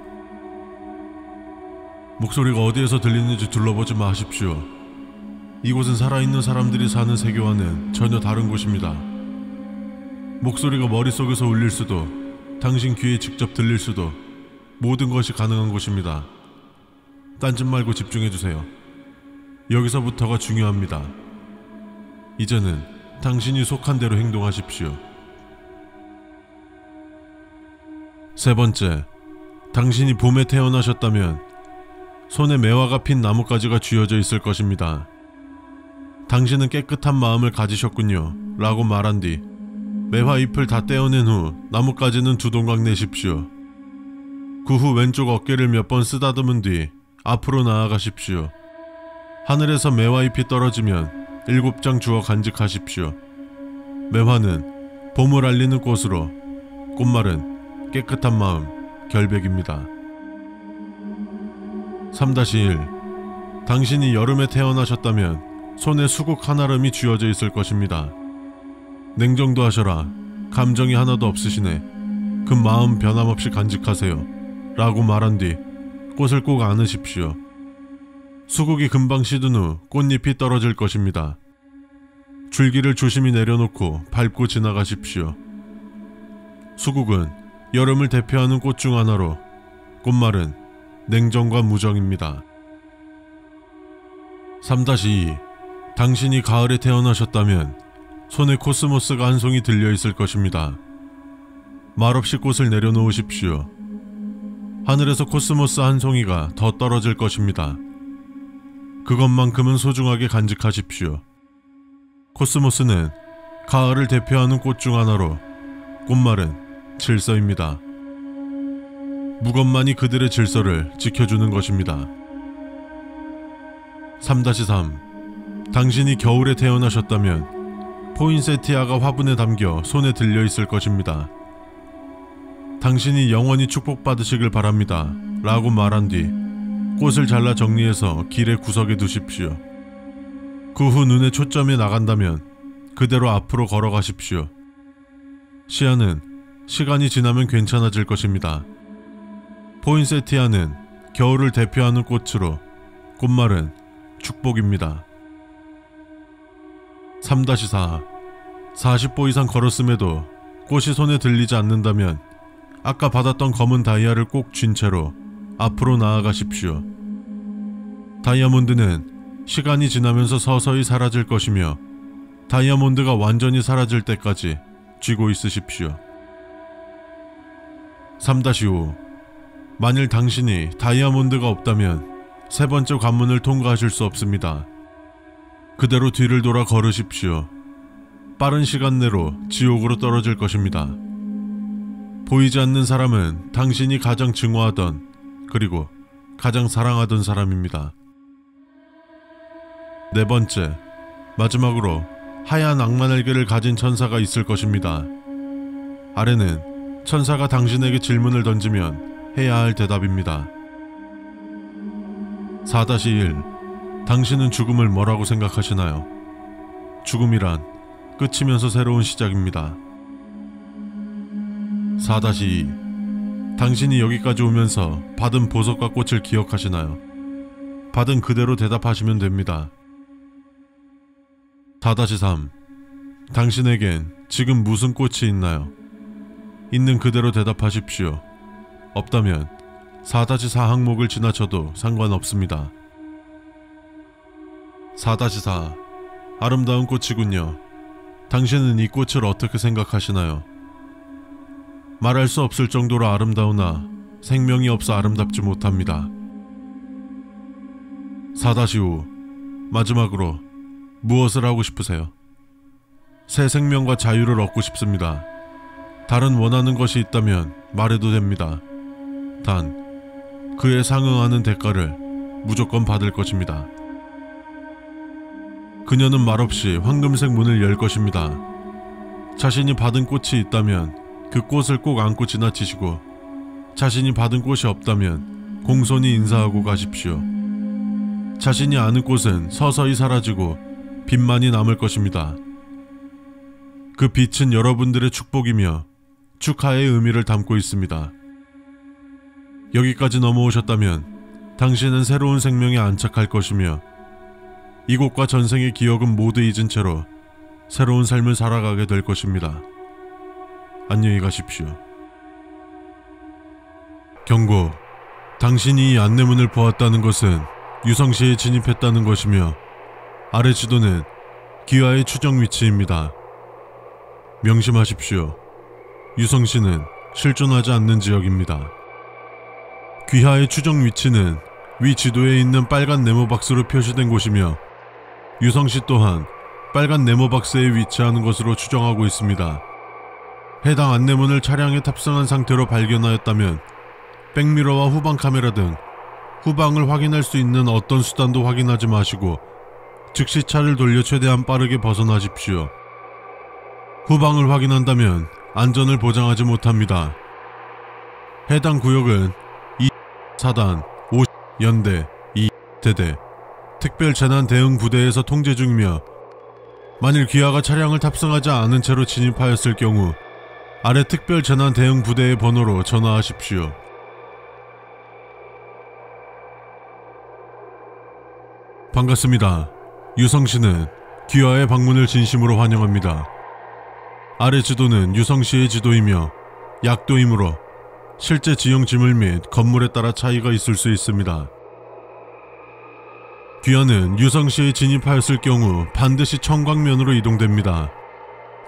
목소리가 어디에서 들리는지 둘러보지 마십시오. 이곳은 살아있는 사람들이 사는 세계와는 전혀 다른 곳입니다. 목소리가 머릿속에서 울릴 수도, 당신 귀에 직접 들릴 수도 모든 것이 가능한 곳입니다. 딴짓 말고 집중해주세요. 여기서부터가 중요합니다. 이제는 당신이 속한 대로 행동하십시오. 3번째, 당신이 봄에 태어나셨다면 손에 매화가 핀 나뭇가지가 쥐어져 있을 것입니다. 당신은 깨끗한 마음을 가지셨군요. 라고 말한 뒤 매화 잎을 다 떼어낸 후 나뭇가지는 2동강 내십시오. 그 후 왼쪽 어깨를 몇 번 쓰다듬은 뒤 앞으로 나아가십시오. 하늘에서 매화 잎이 떨어지면 7장 주워 간직하십시오. 매화는 봄을 알리는 꽃으로, 꽃말은 깨끗한 마음, 결백입니다. 3-1 당신이 여름에 태어나셨다면 손에 수국 한아름이 쥐어져 있을 것입니다. 냉정도 하셔라. 감정이 하나도 없으시네. 그 마음 변함없이 간직하세요. 라고 말한 뒤 꽃을 꼭 안으십시오. 수국이 금방 시든 후 꽃잎이 떨어질 것입니다. 줄기를 조심히 내려놓고 밟고 지나가십시오. 수국은 여름을 대표하는 꽃 중 하나로 꽃말은 냉정과 무정입니다. 3-2. 당신이 가을에 태어나셨다면 손에 코스모스가 한 송이 들려있을 것입니다. 말없이 꽃을 내려놓으십시오. 하늘에서 코스모스 한 송이가 더 떨어질 것입니다. 그것만큼은 소중하게 간직하십시오. 코스모스는 가을을 대표하는 꽃 중 하나로 꽃말은 질서입니다. 무것만이 그들의 질서를 지켜주는 것입니다. 3-3. 당신이 겨울에 태어나셨다면 포인세티아가 화분에 담겨 손에 들려있을 것입니다. 당신이 영원히 축복받으시길 바랍니다 라고 말한 뒤 꽃을 잘라 정리해서 길의 구석에 두십시오. 그 후 눈에 초점이 나간다면 그대로 앞으로 걸어가십시오. 시야는 시간이 지나면 괜찮아질 것입니다. 포인세티아는 겨울을 대표하는 꽃으로 꽃말은 축복입니다. 3-4. 40보 이상 걸었음에도 꽃이 손에 들리지 않는다면 아까 받았던 검은 다이아를 꼭 쥔 채로 앞으로 나아가십시오. 다이아몬드는 시간이 지나면서 서서히 사라질 것이며 다이아몬드가 완전히 사라질 때까지 쥐고 있으십시오. 3-5. 만일 당신이 다이아몬드가 없다면 세 번째 관문을 통과하실 수 없습니다. 그대로 뒤를 돌아 걸으십시오. 빠른 시간 내로 지옥으로 떨어질 것입니다. 보이지 않는 사람은 당신이 가장 증오하던 그리고 가장 사랑하던 사람입니다. 네 번째, 마지막으로 하얀 악마 날개를 가진 천사가 있을 것입니다. 아래는 천사가 당신에게 질문을 던지면 해야 할 대답입니다. 4-1. 당신은 죽음을 뭐라고 생각하시나요? 죽음이란 끝이면서 새로운 시작입니다. 4-2. 당신이 여기까지 오면서 받은 보석과 꽃을 기억하시나요? 받은 그대로 대답하시면 됩니다. 4-3. 당신에겐 지금 무슨 꽃이 있나요? 있는 그대로 대답하십시오. 없다면 4-4 항목을 지나쳐도 상관없습니다. 4-4. 아름다운 꽃이군요. 당신은 이 꽃을 어떻게 생각하시나요? 말할 수 없을 정도로 아름다우나 생명이 없어 아름답지 못합니다. 4-5. 마지막으로 무엇을 하고 싶으세요? 새 생명과 자유를 얻고 싶습니다. 다른 원하는 것이 있다면 말해도 됩니다. 단 그에 상응하는 대가를 무조건 받을 것입니다. 그녀는 말없이 황금색 문을 열 것입니다. 자신이 받은 꽃이 있다면 그 꽃을 꼭 안고 지나치시고 자신이 받은 꽃이 없다면 공손히 인사하고 가십시오. 자신이 아는 꽃은 서서히 사라지고 빛만이 남을 것입니다. 그 빛은 여러분들의 축복이며 축하의 의미를 담고 있습니다. 여기까지 넘어오셨다면 당신은 새로운 생명에 안착할 것이며 이곳과 전생의 기억은 모두 잊은 채로 새로운 삶을 살아가게 될 것입니다. 안녕히 가십시오. 경고. 당신이 이 안내문을 보았다는 것은 유성시에 진입했다는 것이며 아래 지도는 귀하의 추정 위치입니다. 명심하십시오. 유성시는 실존하지 않는 지역입니다. 귀하의 추정 위치는 위 지도에 있는 빨간 네모박스로 표시된 곳이며 유성시 또한 빨간 네모박스에 위치하는 것으로 추정하고 있습니다. 해당 안내문을 차량에 탑승한 상태로 발견하였다면 백미러와 후방 카메라 등 후방을 확인할 수 있는 어떤 수단도 확인하지 마시고 즉시 차를 돌려 최대한 빠르게 벗어나십시오. 후방을 확인한다면 안전을 보장하지 못합니다. 해당 구역은 2사단 5연대 2대대 특별재난대응부대에서 통제 중이며 만일 귀하가 차량을 탑승하지 않은 채로 진입하였을 경우 아래 특별재난대응부대의 번호로 전화하십시오. 반갑습니다. 유성시는 귀하의 방문을 진심으로 환영합니다. 아래 지도는 유성시의 지도이며 약도이므로 실제 지형 지물 및 건물에 따라 차이가 있을 수 있습니다. 귀하는 유성시에 진입하였을 경우 반드시 청광면으로 이동됩니다.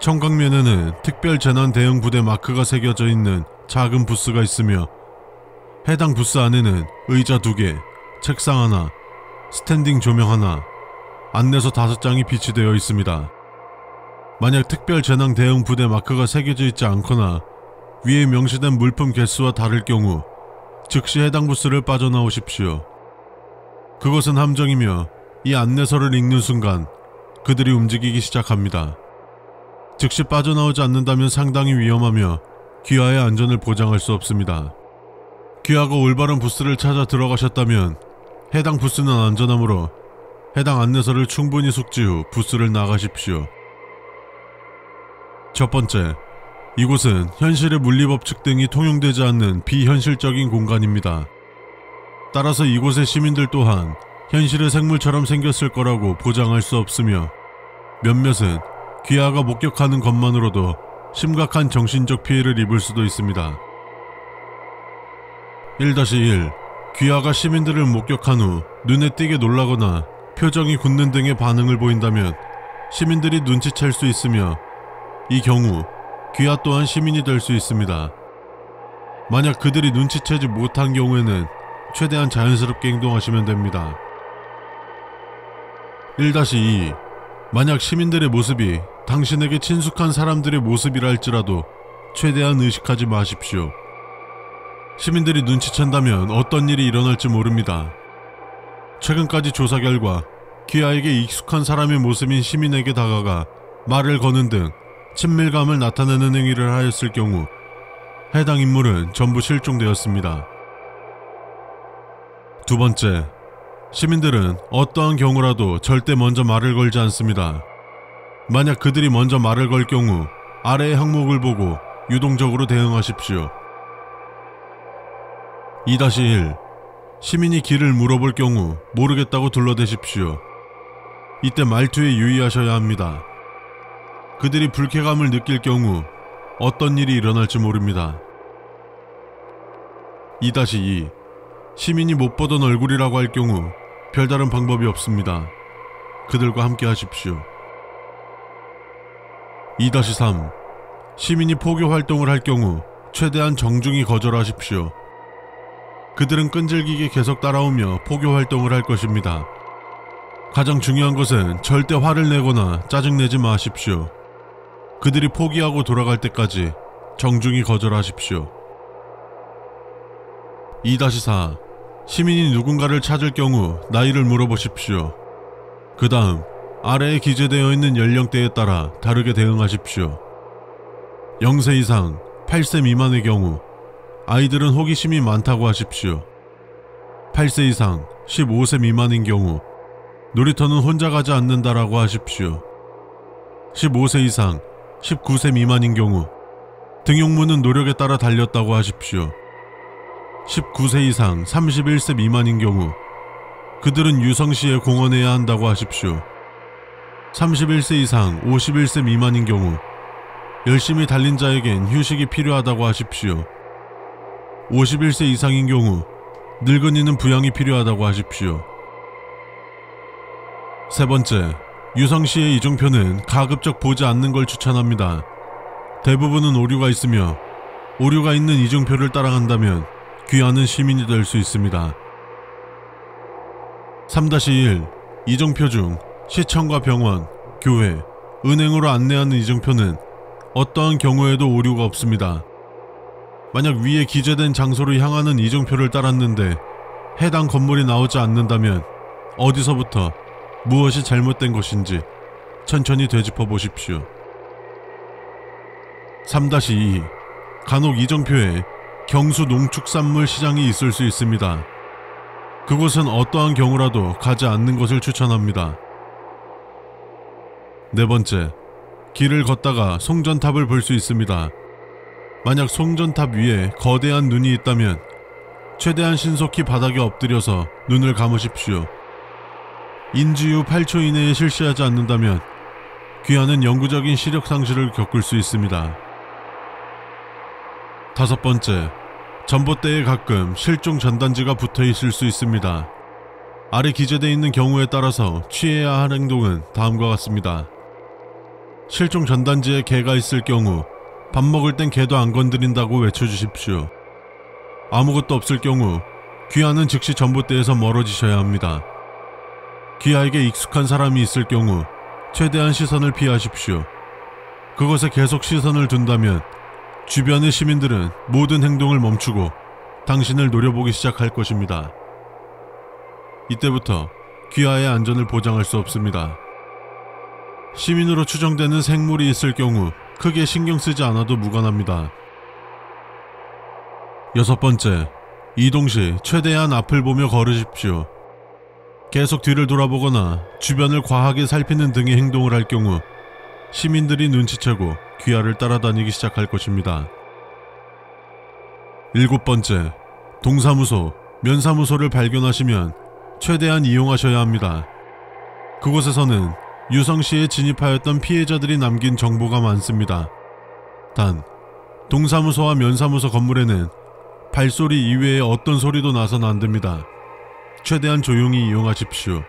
청광면에는 특별 재난 대응 부대 마크가 새겨져 있는 작은 부스가 있으며 해당 부스 안에는 의자 2개, 책상 하나, 스탠딩 조명 하나, 안내서 5장이 비치되어 있습니다. 만약 특별 재난 대응 부대 마크가 새겨져 있지 않거나 위에 명시된 물품 개수와 다를 경우 즉시 해당 부스를 빠져나오십시오. 그것은 함정이며 이 안내서를 읽는 순간 그들이 움직이기 시작합니다. 즉시 빠져나오지 않는다면 상당히 위험하며 귀하의 안전을 보장할 수 없습니다. 귀하가 올바른 부스를 찾아 들어가셨다면 해당 부스는 안전하므로 해당 안내서를 충분히 숙지 후 부스를 나가십시오. 첫 번째, 이곳은 현실의 물리법칙 등이 통용되지 않는 비현실적인 공간입니다. 따라서 이곳의 시민들 또한 현실의 생물처럼 생겼을 거라고 보장할 수 없으며 몇몇은 귀하가 목격하는 것만으로도 심각한 정신적 피해를 입을 수도 있습니다. 1-1. 귀하가 시민들을 목격한 후 눈에 띄게 놀라거나 표정이 굳는 등의 반응을 보인다면 시민들이 눈치챌 수 있으며 이 경우 귀하 또한 시민이 될 수 있습니다. 만약 그들이 눈치채지 못한 경우에는 최대한 자연스럽게 행동하시면 됩니다. 1-2. 만약 시민들의 모습이 당신에게 친숙한 사람들의 모습이라 할지라도 최대한 의식하지 마십시오. 시민들이 눈치챈다면 어떤 일이 일어날지 모릅니다. 최근까지 조사 결과 귀하에게 익숙한 사람의 모습인 시민에게 다가가 말을 거는 등 친밀감을 나타내는 행위를 하였을 경우 해당 인물은 전부 실종되었습니다. 두 번째, 시민들은 어떠한 경우라도 절대 먼저 말을 걸지 않습니다. 만약 그들이 먼저 말을 걸 경우 아래의 항목을 보고 유동적으로 대응하십시오. 2-1. 시민이 길을 물어볼 경우 모르겠다고 둘러대십시오. 이때 말투에 유의하셔야 합니다. 그들이 불쾌감을 느낄 경우 어떤 일이 일어날지 모릅니다. 2-2. 시민이 못 보던 얼굴이라고 할 경우 별다른 방법이 없습니다. 그들과 함께 하십시오. 2-3. 시민이 포교 활동을 할 경우 최대한 정중히 거절하십시오. 그들은 끈질기게 계속 따라오며 포교 활동을 할 것입니다. 가장 중요한 것은 절대 화를 내거나 짜증내지 마십시오. 그들이 포기하고 돌아갈 때까지 정중히 거절하십시오. 2-4. 시민이 누군가를 찾을 경우 나이를 물어보십시오. 그 다음 아래에 기재되어 있는 연령대에 따라 다르게 대응하십시오. 0세 이상 8세 미만의 경우 아이들은 호기심이 많다고 하십시오. 8세 이상 15세 미만인 경우 놀이터는 혼자 가지 않는다라고 하십시오. 15세 이상 19세 미만인 경우 등용문은 노력에 따라 달렸다고 하십시오. 19세 이상 31세 미만인 경우 그들은 유성시에 공헌해야 한다고 하십시오. 31세 이상 51세 미만인 경우 열심히 달린 자에겐 휴식이 필요하다고 하십시오. 51세 이상인 경우 늙은이는 부양이 필요하다고 하십시오. 세 번째, 유성시의 이종표는 가급적 보지 않는 걸 추천합니다. 대부분은 오류가 있으며 오류가 있는 이종표를 따라간다면 귀하는 시민이 될 수 있습니다. 3-1. 이종표 중 시청과 병원, 교회, 은행으로 안내하는 이종표는 어떠한 경우에도 오류가 없습니다. 만약 위에 기재된 장소로 향하는 이종표를 따랐는데 해당 건물이 나오지 않는다면 어디서부터 무엇이 잘못된 것인지 천천히 되짚어 보십시오. 3-2. 간혹 이정표에 경수 농축산물 시장이 있을 수 있습니다. 그곳은 어떠한 경우라도 가지 않는 것을 추천합니다. 네 번째, 길을 걷다가 송전탑을 볼 수 있습니다. 만약 송전탑 위에 거대한 눈이 있다면 최대한 신속히 바닥에 엎드려서 눈을 감으십시오. 인지 후 8초 이내에 실시하지 않는다면 귀하는 영구적인 시력 상실을 겪을 수 있습니다. 5번째, 전봇대에 가끔 실종 전단지가 붙어 있을 수 있습니다. 아래 기재되어 있는 경우에 따라서 취해야 할 행동은 다음과 같습니다. 실종 전단지에 개가 있을 경우 밥 먹을 땐 개도 안 건드린다고 외쳐주십시오. 아무것도 없을 경우 귀하는 즉시 전봇대에서 멀어지셔야 합니다. 귀하에게 익숙한 사람이 있을 경우 최대한 시선을 피하십시오. 그것에 계속 시선을 둔다면 주변의 시민들은 모든 행동을 멈추고 당신을 노려보기 시작할 것입니다. 이때부터 귀하의 안전을 보장할 수 없습니다. 시민으로 추정되는 생물이 있을 경우 크게 신경 쓰지 않아도 무관합니다. 6번째, 이동 시 최대한 앞을 보며 걸으십시오. 계속 뒤를 돌아보거나 주변을 과하게 살피는 등의 행동을 할 경우 시민들이 눈치채고 귀하를 따라다니기 시작할 것입니다. 7번째, 동사무소, 면사무소를 발견하시면 최대한 이용하셔야 합니다. 그곳에서는 유성시에 진입하였던 피해자들이 남긴 정보가 많습니다. 단, 동사무소와 면사무소 건물에는 발소리 이외에 어떤 소리도 나서는 안 됩니다. 최대한 조용히 이용하십시오.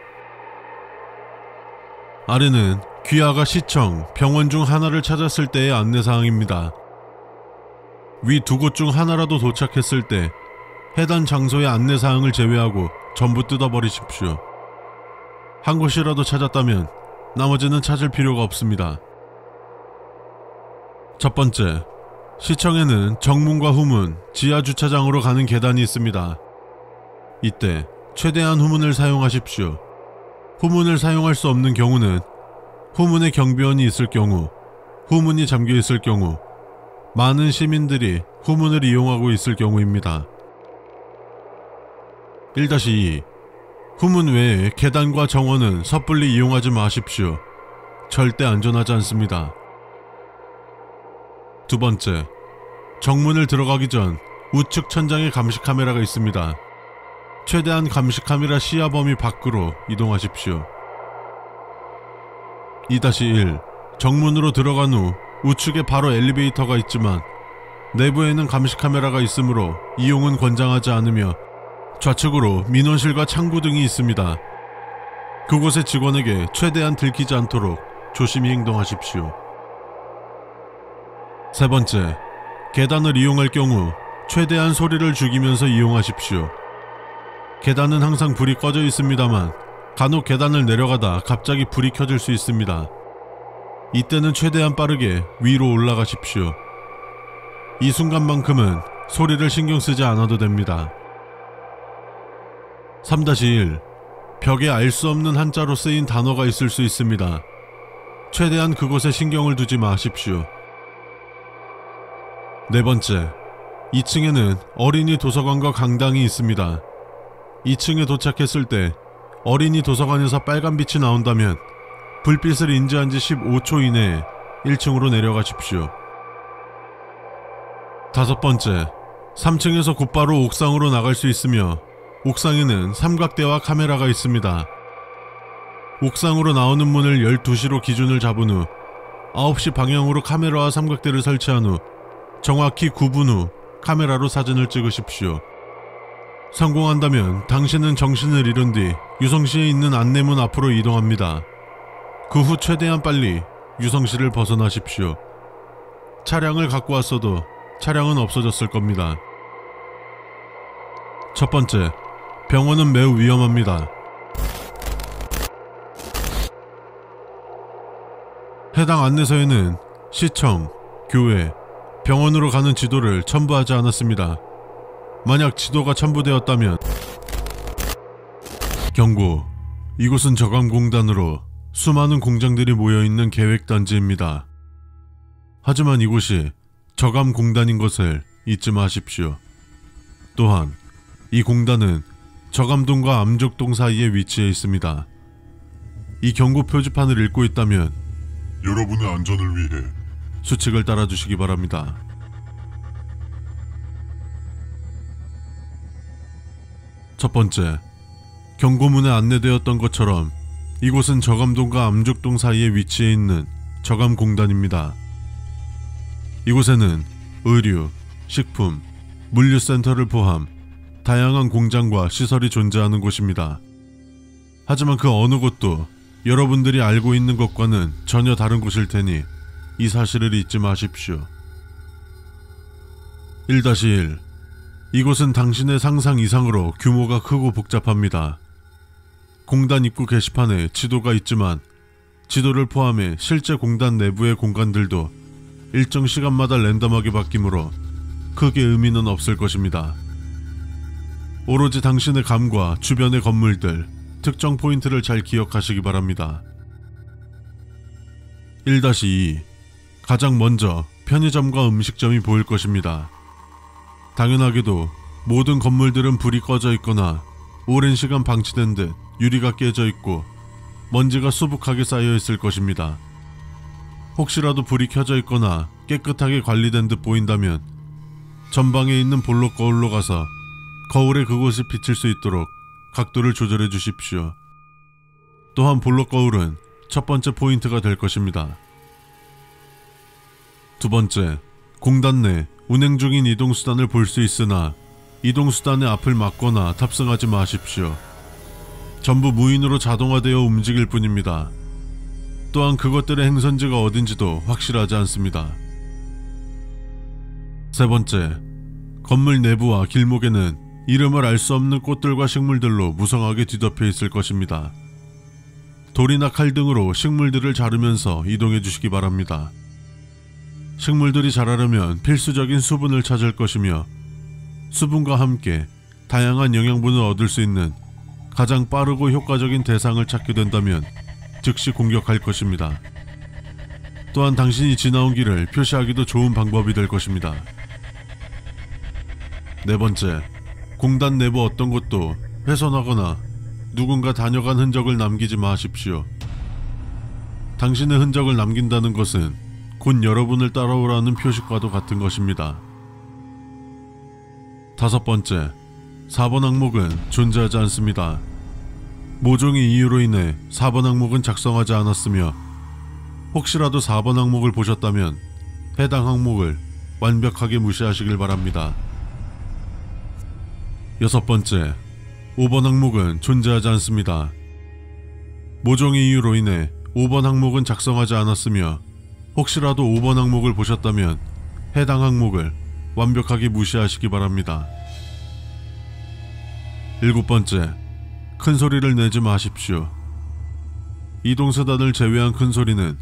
아래는 귀하가 시청, 병원 중 하나를 찾았을 때의 안내사항입니다. 위 두 곳 중 하나라도 도착했을 때 해당 장소의 안내사항을 제외하고 전부 뜯어버리십시오. 한 곳이라도 찾았다면 나머지는 찾을 필요가 없습니다. 첫 번째, 시청에는 정문과 후문, 지하 주차장으로 가는 계단이 있습니다. 이때 최대한 후문을 사용하십시오. 후문을 사용할 수 없는 경우는 후문에 경비원이 있을 경우, 후문이 잠겨 있을 경우, 많은 시민들이 후문을 이용하고 있을 경우입니다. 1-2. 후문 외에 계단과 정원은 섣불리 이용하지 마십시오. 절대 안전하지 않습니다. 두 번째, 정문을 들어가기 전 우측 천장에 감시 카메라가 있습니다. 최대한 감시 카메라 시야 범위 밖으로 이동하십시오. 2-1. 정문으로 들어간 후 우측에 바로 엘리베이터가 있지만 내부에는 감시 카메라가 있으므로 이용은 권장하지 않으며 좌측으로 민원실과 창구 등이 있습니다. 그곳의 직원에게 최대한 들키지 않도록 조심히 행동하십시오. 세 번째, 계단을 이용할 경우 최대한 소리를 죽이면서 이용하십시오. 계단은 항상 불이 꺼져 있습니다만 간혹 계단을 내려가다 갑자기 불이 켜질 수 있습니다. 이때는 최대한 빠르게 위로 올라가십시오. 이 순간만큼은 소리를 신경 쓰지 않아도 됩니다. 3-1. 벽에 알 수 없는 한자로 쓰인 단어가 있을 수 있습니다. 최대한 그것에 신경을 두지 마십시오. 네 번째, 2층에는 어린이 도서관과 강당이 있습니다. 2층에 도착했을 때 어린이 도서관에서 빨간 빛이 나온다면 불빛을 인지한 지 15초 이내에 1층으로 내려가십시오. 5번째, 3층에서 곧바로 옥상으로 나갈 수 있으며 옥상에는 삼각대와 카메라가 있습니다. 옥상으로 나오는 문을 12시로 기준을 잡은 후 9시 방향으로 카메라와 삼각대를 설치한 후 정확히 9분 후 카메라로 사진을 찍으십시오. 성공한다면 당신은 정신을 잃은 뒤 유성시에 있는 안내문 앞으로 이동합니다. 그 후 최대한 빨리 유성시를 벗어나십시오. 차량을 갖고 왔어도 차량은 없어졌을 겁니다. 첫 번째, 병원은 매우 위험합니다. 해당 안내서에는 시청, 교회, 병원으로 가는 지도를 첨부하지 않았습니다. 만약 지도가 첨부되었다면 경고, 이곳은 저감공단으로 수많은 공장들이 모여있는 계획단지입니다. 하지만 이곳이 저감공단인 것을 잊지 마십시오. 또한 이 공단은 저감동과 암족동 사이에 위치해 있습니다. 이 경고 표지판을 읽고 있다면 여러분의 안전을 위해 수칙을 따라주시기 바랍니다. 첫 번째, 경고문에 안내되었던 것처럼 이곳은 저감동과 암족동 사이에 위치해 있는 저감공단입니다. 이곳에는 의류, 식품, 물류센터를 포함 다양한 공장과 시설이 존재하는 곳입니다. 하지만 그 어느 곳도 여러분들이 알고 있는 것과는 전혀 다른 곳일 테니 이 사실을 잊지 마십시오. 1-1. 이곳은 당신의 상상 이상으로 규모가 크고 복잡합니다. 공단 입구 게시판에 지도가 있지만 지도를 포함해 실제 공단 내부의 공간들도 일정 시간마다 랜덤하게 바뀌므로 크게 의미는 없을 것입니다. 오로지 당신의 감과 주변의 건물들, 특정 포인트를 잘 기억하시기 바랍니다. 1-2. 가장 먼저 편의점과 음식점이 보일 것입니다. 당연하게도 모든 건물들은 불이 꺼져 있거나 오랜 시간 방치된 듯 유리가 깨져 있고 먼지가 수북하게 쌓여 있을 것입니다. 혹시라도 불이 켜져 있거나 깨끗하게 관리된 듯 보인다면 전방에 있는 볼록 거울로 가서 거울에 그곳이 비칠 수 있도록 각도를 조절해 주십시오. 또한 볼록 거울은 첫 번째 포인트가 될 것입니다. 2번째, 공단 내 운행 중인 이동수단을 볼 수 있으나 이동수단의 앞을 막거나 탑승하지 마십시오. 전부 무인으로 자동화되어 움직일 뿐입니다. 또한 그것들의 행선지가 어딘지도 확실하지 않습니다. 3번째, 건물 내부와 길목에는 이름을 알 수 없는 꽃들과 식물들로 무성하게 뒤덮여 있을 것입니다. 돌이나 칼 등으로 식물들을 자르면서 이동해 주시기 바랍니다. 식물들이 자라려면 필수적인 수분을 찾을 것이며 수분과 함께 다양한 영양분을 얻을 수 있는 가장 빠르고 효과적인 대상을 찾게 된다면 즉시 공격할 것입니다. 또한 당신이 지나온 길을 표시하기도 좋은 방법이 될 것입니다. 4번째, 공단 내부 어떤 곳도 훼손하거나 누군가 다녀간 흔적을 남기지 마십시오. 당신의 흔적을 남긴다는 것은 곧 여러분을 따라오라는 표식과도 같은 것입니다. 5번째, 4번 항목은 존재하지 않습니다. 모종의 이유로 인해 4번 항목은 작성하지 않았으며 혹시라도 4번 항목을 보셨다면 해당 항목을 완벽하게 무시하시길 바랍니다. 6번째, 5번 항목은 존재하지 않습니다. 모종의 이유로 인해 5번 항목은 작성하지 않았으며 혹시라도 5번 항목을 보셨다면 해당 항목을 완벽하게 무시하시기 바랍니다. 7번째, 큰 소리를 내지 마십시오. 이동수단을 제외한 큰 소리는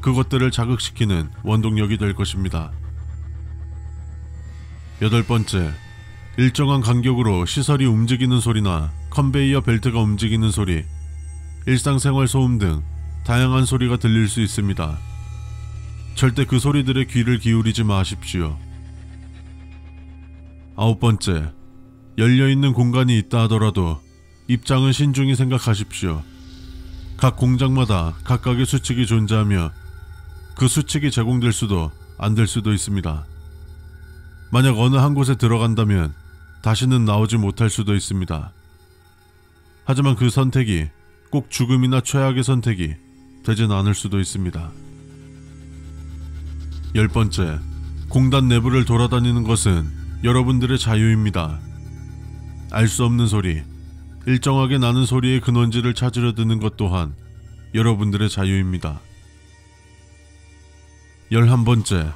그것들을 자극시키는 원동력이 될 것입니다. 8번째, 일정한 간격으로 시설이 움직이는 소리나 컨베이어 벨트가 움직이는 소리, 일상생활 소음 등 다양한 소리가 들릴 수 있습니다. 절대 그 소리들의 귀를 기울이지 마십시오. 9번째, 열려있는 공간이 있다 하더라도 입장은 신중히 생각하십시오. 각 공장마다 각각의 수칙이 존재하며 그 수칙이 제공될 수도 안 될 수도 있습니다. 만약 어느 한 곳에 들어간다면 다시는 나오지 못할 수도 있습니다. 하지만 그 선택이 꼭 죽음이나 최악의 선택이 되진 않을 수도 있습니다. 10번째, 공단 내부를 돌아다니는 것은 여러분들의 자유입니다. 알 수 없는 소리, 일정하게 나는 소리의 근원지를 찾으려 드는 것 또한 여러분들의 자유입니다. 11번째,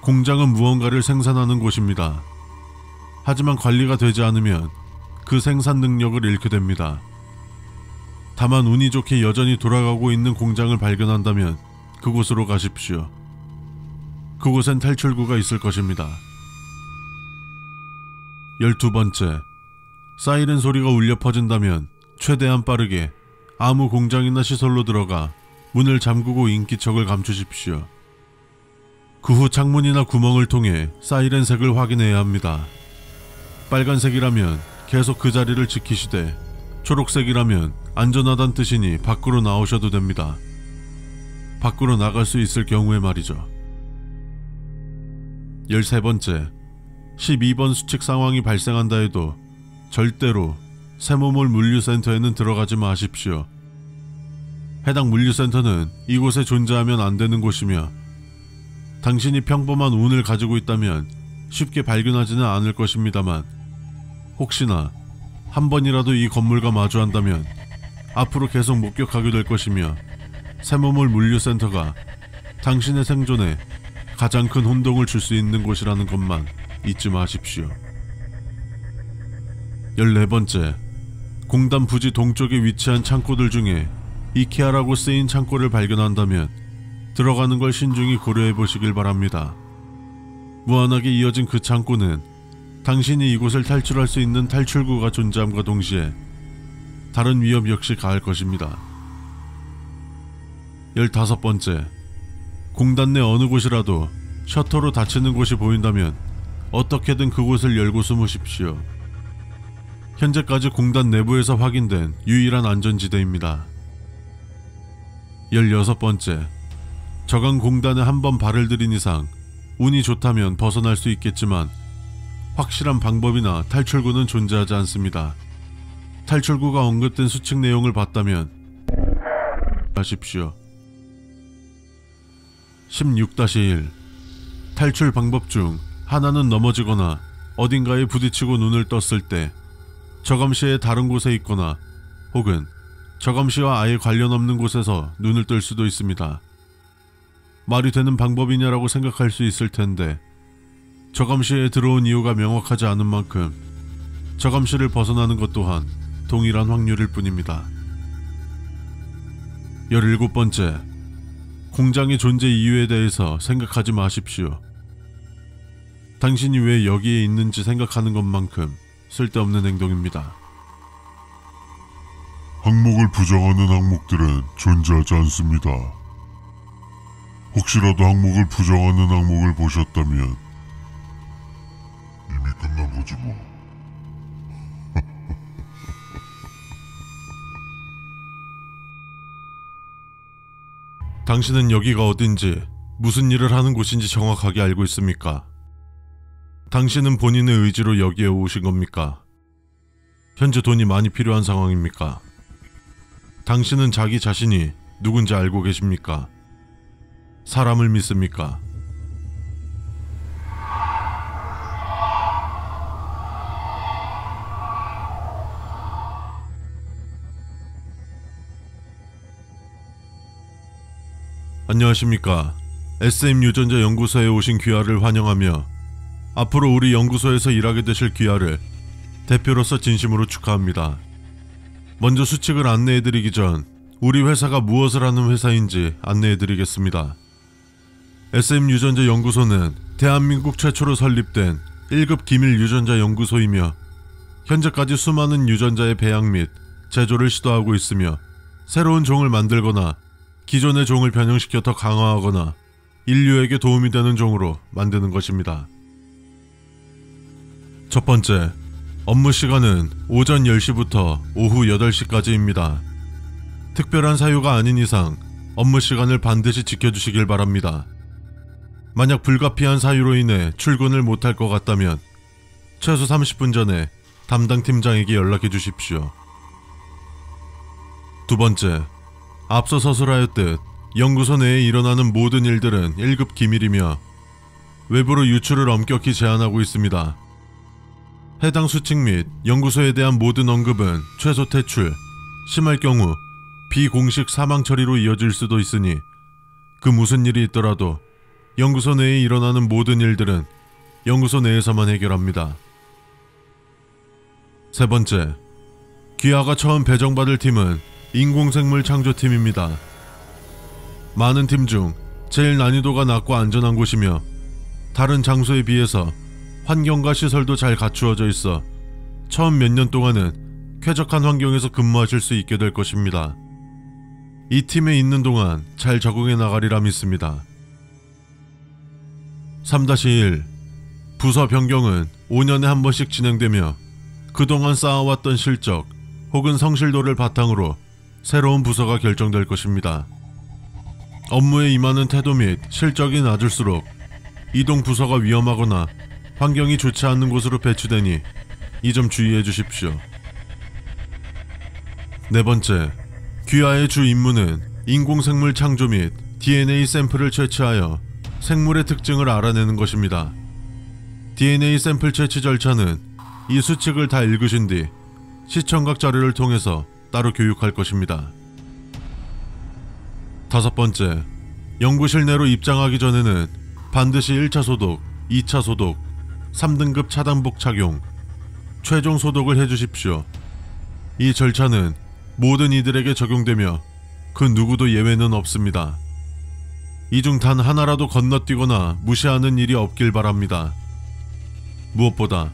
공장은 무언가를 생산하는 곳입니다. 하지만 관리가 되지 않으면 그 생산 능력을 잃게 됩니다. 다만 운이 좋게 여전히 돌아가고 있는 공장을 발견한다면 그곳으로 가십시오. 그곳엔 탈출구가 있을 것입니다. 12번째, 사이렌 소리가 울려 퍼진다면 최대한 빠르게 아무 공장이나 시설로 들어가 문을 잠그고 인기척을 감추십시오. 그 후 창문이나 구멍을 통해 사이렌 색을 확인해야 합니다. 빨간색이라면 계속 그 자리를 지키시되 초록색이라면 안전하단 뜻이니 밖으로 나오셔도 됩니다. 밖으로 나갈 수 있을 경우에 말이죠. 13번째, 12번 수칙 상황이 발생한다 해도 절대로 세모몰 물류센터에는 들어가지 마십시오. 해당 물류센터는 이곳에 존재하면 안 되는 곳이며 당신이 평범한 운을 가지고 있다면 쉽게 발견하지는 않을 것입니다만 혹시나 한 번이라도 이 건물과 마주한다면 앞으로 계속 목격하게 될 것이며 샘물물 물류센터가 당신의 생존에 가장 큰 혼동을 줄 수 있는 곳이라는 것만 잊지 마십시오. 14번째, 공단 부지 동쪽에 위치한 창고들 중에 이케아라고 쓰인 창고를 발견한다면 들어가는 걸 신중히 고려해 보시길 바랍니다. 무한하게 이어진 그 창고는 당신이 이곳을 탈출할 수 있는 탈출구가 존재함과 동시에 다른 위협 역시 가할 것입니다. 15번째, 공단 내 어느 곳이라도 셔터로 닫히는 곳이 보인다면 어떻게든 그곳을 열고 숨으십시오. 현재까지 공단 내부에서 확인된 유일한 안전지대입니다. 16번째, 저강 공단에 한번 발을 들인 이상 운이 좋다면 벗어날 수 있겠지만 확실한 방법이나 탈출구는 존재하지 않습니다. 탈출구가 언급된 수칙 내용을 봤다면 하십시오. 16-1 탈출 방법 중 하나는 넘어지거나 어딘가에 부딪히고 눈을 떴을 때 저감시의 다른 곳에 있거나 혹은 저감시와 아예 관련 없는 곳에서 눈을 뜰 수도 있습니다. 말이 되는 방법이냐라고 생각할 수 있을 텐데 저감시에 들어온 이유가 명확하지 않은 만큼 저감시를 벗어나는 것 또한 동일한 확률일 뿐입니다. 17번째, 공장의 존재 이유에 대해서 생각하지 마십시오. 당신이 왜 여기에 있는지 생각하는 것만큼 쓸데없는 행동입니다. 항목을 부정하는 항목들은 존재하지 않습니다. 혹시라도 항목을 부정하는 항목을 보셨다면 이미 끝난 거지 뭐. 당신은 여기가 어딘지, 무슨 일을 하는 곳인지 정확하게 알고 있습니까? 당신은 본인의 의지로 여기에 오신 겁니까? 현재 돈이 많이 필요한 상황입니까? 당신은 자기 자신이 누군지 알고 계십니까? 사람을 믿습니까? 안녕하십니까. SM 유전자 연구소에 오신 귀하를 환영하며 앞으로 우리 연구소에서 일하게 되실 귀하를 대표로서 진심으로 축하합니다. 먼저 수칙을 안내해드리기 전 우리 회사가 무엇을 하는 회사인지 안내해드리겠습니다. SM 유전자 연구소는 대한민국 최초로 설립된 1급 기밀 유전자 연구소이며 현재까지 수많은 유전자의 배양 및 제조를 시도하고 있으며 새로운 종을 만들거나 기존의 종을 변형시켜 더 강화하거나 인류에게 도움이 되는 종으로 만드는 것입니다. 첫 번째, 업무 시간은 오전 10시부터 오후 8시까지입니다. 특별한 사유가 아닌 이상 업무 시간을 반드시 지켜주시길 바랍니다. 만약 불가피한 사유로 인해 출근을 못할 것 같다면 최소 30분 전에 담당 팀장에게 연락해 주십시오. 두 번째, 앞서 서술하였듯 연구소 내에 일어나는 모든 일들은 1급 기밀이며 외부로 유출을 엄격히 제한하고 있습니다. 해당 수칙 및 연구소에 대한 모든 언급은 최소 퇴출, 심할 경우 비공식 사망 처리로 이어질 수도 있으니 그 무슨 일이 있더라도 연구소 내에 일어나는 모든 일들은 연구소 내에서만 해결합니다. 세 번째, 귀하가 처음 배정받을 팀은 인공생물 창조팀입니다. 많은 팀 중 제일 난이도가 낮고 안전한 곳이며 다른 장소에 비해서 환경과 시설도 잘 갖추어져 있어 처음 몇 년 동안은 쾌적한 환경에서 근무하실 수 있게 될 것입니다. 이 팀에 있는 동안 잘 적응해 나가리라 믿습니다. 3-1 부서 변경은 5년에 한 번씩 진행되며 그동안 쌓아왔던 실적 혹은 성실도를 바탕으로 새로운 부서가 결정될 것입니다. 업무에 임하는 태도 및 실적이 낮을수록 이동 부서가 위험하거나 환경이 좋지 않는 곳으로 배치되니 이 점 주의해 주십시오. 네 번째, 귀하의 주 임무는 인공생물 창조 및 DNA 샘플을 채취하여 생물의 특징을 알아내는 것입니다. DNA 샘플 채취 절차는 이 수칙을 다 읽으신 뒤 시청각 자료를 통해서 따로 교육할 것입니다. 5번째, 연구실 내로 입장하기 전에는 반드시 1차 소독, 2차 소독, 3등급 차단복 착용, 최종 소독을 해주십시오. 이 절차는 모든 이들에게 적용되며 그 누구도 예외는 없습니다. 이 중 단 하나라도 건너뛰거나 무시하는 일이 없길 바랍니다. 무엇보다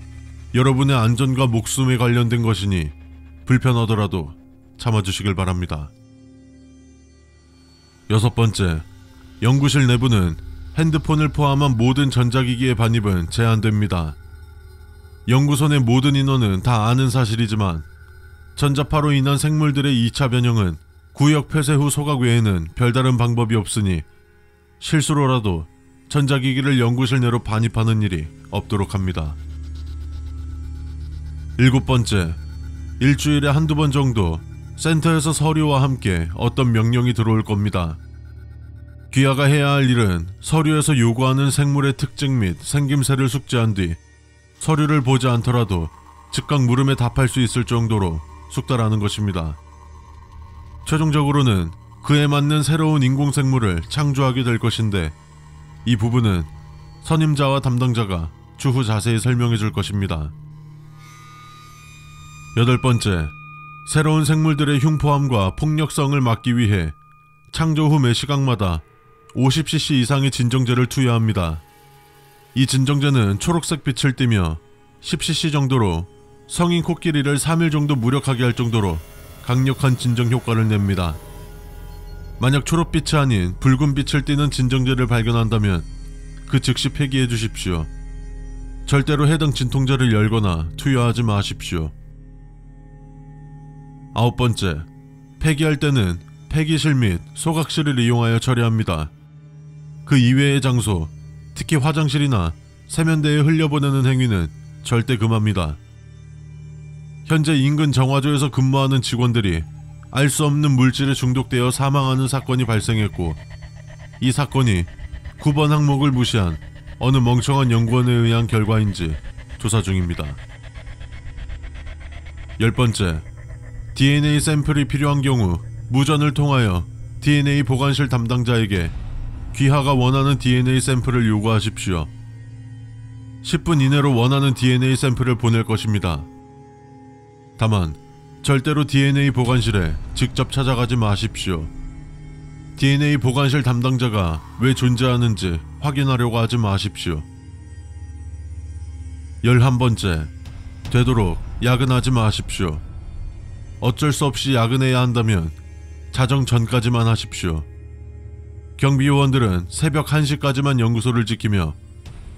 여러분의 안전과 목숨에 관련된 것이니 불편하더라도 참아주시길 바랍니다. 6번째, 연구실 내부는 핸드폰을 포함한 모든 전자기기의 반입은 제한됩니다. 연구소 내 모든 인원은 다 아는 사실이지만 전자파로 인한 생물들의 2차 변형은 구역 폐쇄 후 소각 외에는 별다른 방법이 없으니 실수로라도 전자기기를 연구실 내로 반입하는 일이 없도록 합니다. 7번째, 일주일에 한두 번 정도 센터에서 서류와 함께 어떤 명령이 들어올 겁니다. 귀하가 해야 할 일은 서류에서 요구하는 생물의 특징 및 생김새를 숙지한 뒤 서류를 보지 않더라도 즉각 물음에 답할 수 있을 정도로 숙달하는 것입니다. 최종적으로는 그에 맞는 새로운 인공생물을 창조하게 될 것인데 이 부분은 선임자와 담당자가 추후 자세히 설명해 줄 것입니다. 8번째, 새로운 생물들의 흉포함과 폭력성을 막기 위해 창조 후 매 시각마다 50cc 이상의 진정제를 투여합니다. 이 진정제는 초록색 빛을 띠며 10cc 정도로 성인 코끼리를 3일 정도 무력하게 할 정도로 강력한 진정 효과를 냅니다. 만약 초록빛이 아닌 붉은 빛을 띠는 진정제를 발견한다면 그 즉시 폐기해 주십시오. 절대로 해당 진통제를 열거나 투여하지 마십시오. 9번째, 폐기할 때는 폐기실 및 소각실을 이용하여 처리합니다. 그 이외의 장소, 특히 화장실이나 세면대에 흘려보내는 행위는 절대 금합니다. 현재 인근 정화조에서 근무하는 직원들이 알 수 없는 물질에 중독되어 사망하는 사건이 발생했고 이 사건이 9번 항목을 무시한 어느 멍청한 연구원에 의한 결과인지 조사 중입니다. 10번째, DNA 샘플이 필요한 경우 무전을 통하여 DNA 보관실 담당자에게 귀하가 원하는 DNA 샘플을 요구하십시오. 10분 이내로 원하는 DNA 샘플을 보낼 것입니다. 다만 절대로 DNA 보관실에 직접 찾아가지 마십시오. DNA 보관실 담당자가 왜 존재하는지 확인하려고 하지 마십시오. 11번째, 되도록 야근하지 마십시오. 어쩔 수 없이 야근해야 한다면 자정 전까지만 하십시오. 경비요원들은 새벽 1시까지만 연구소를 지키며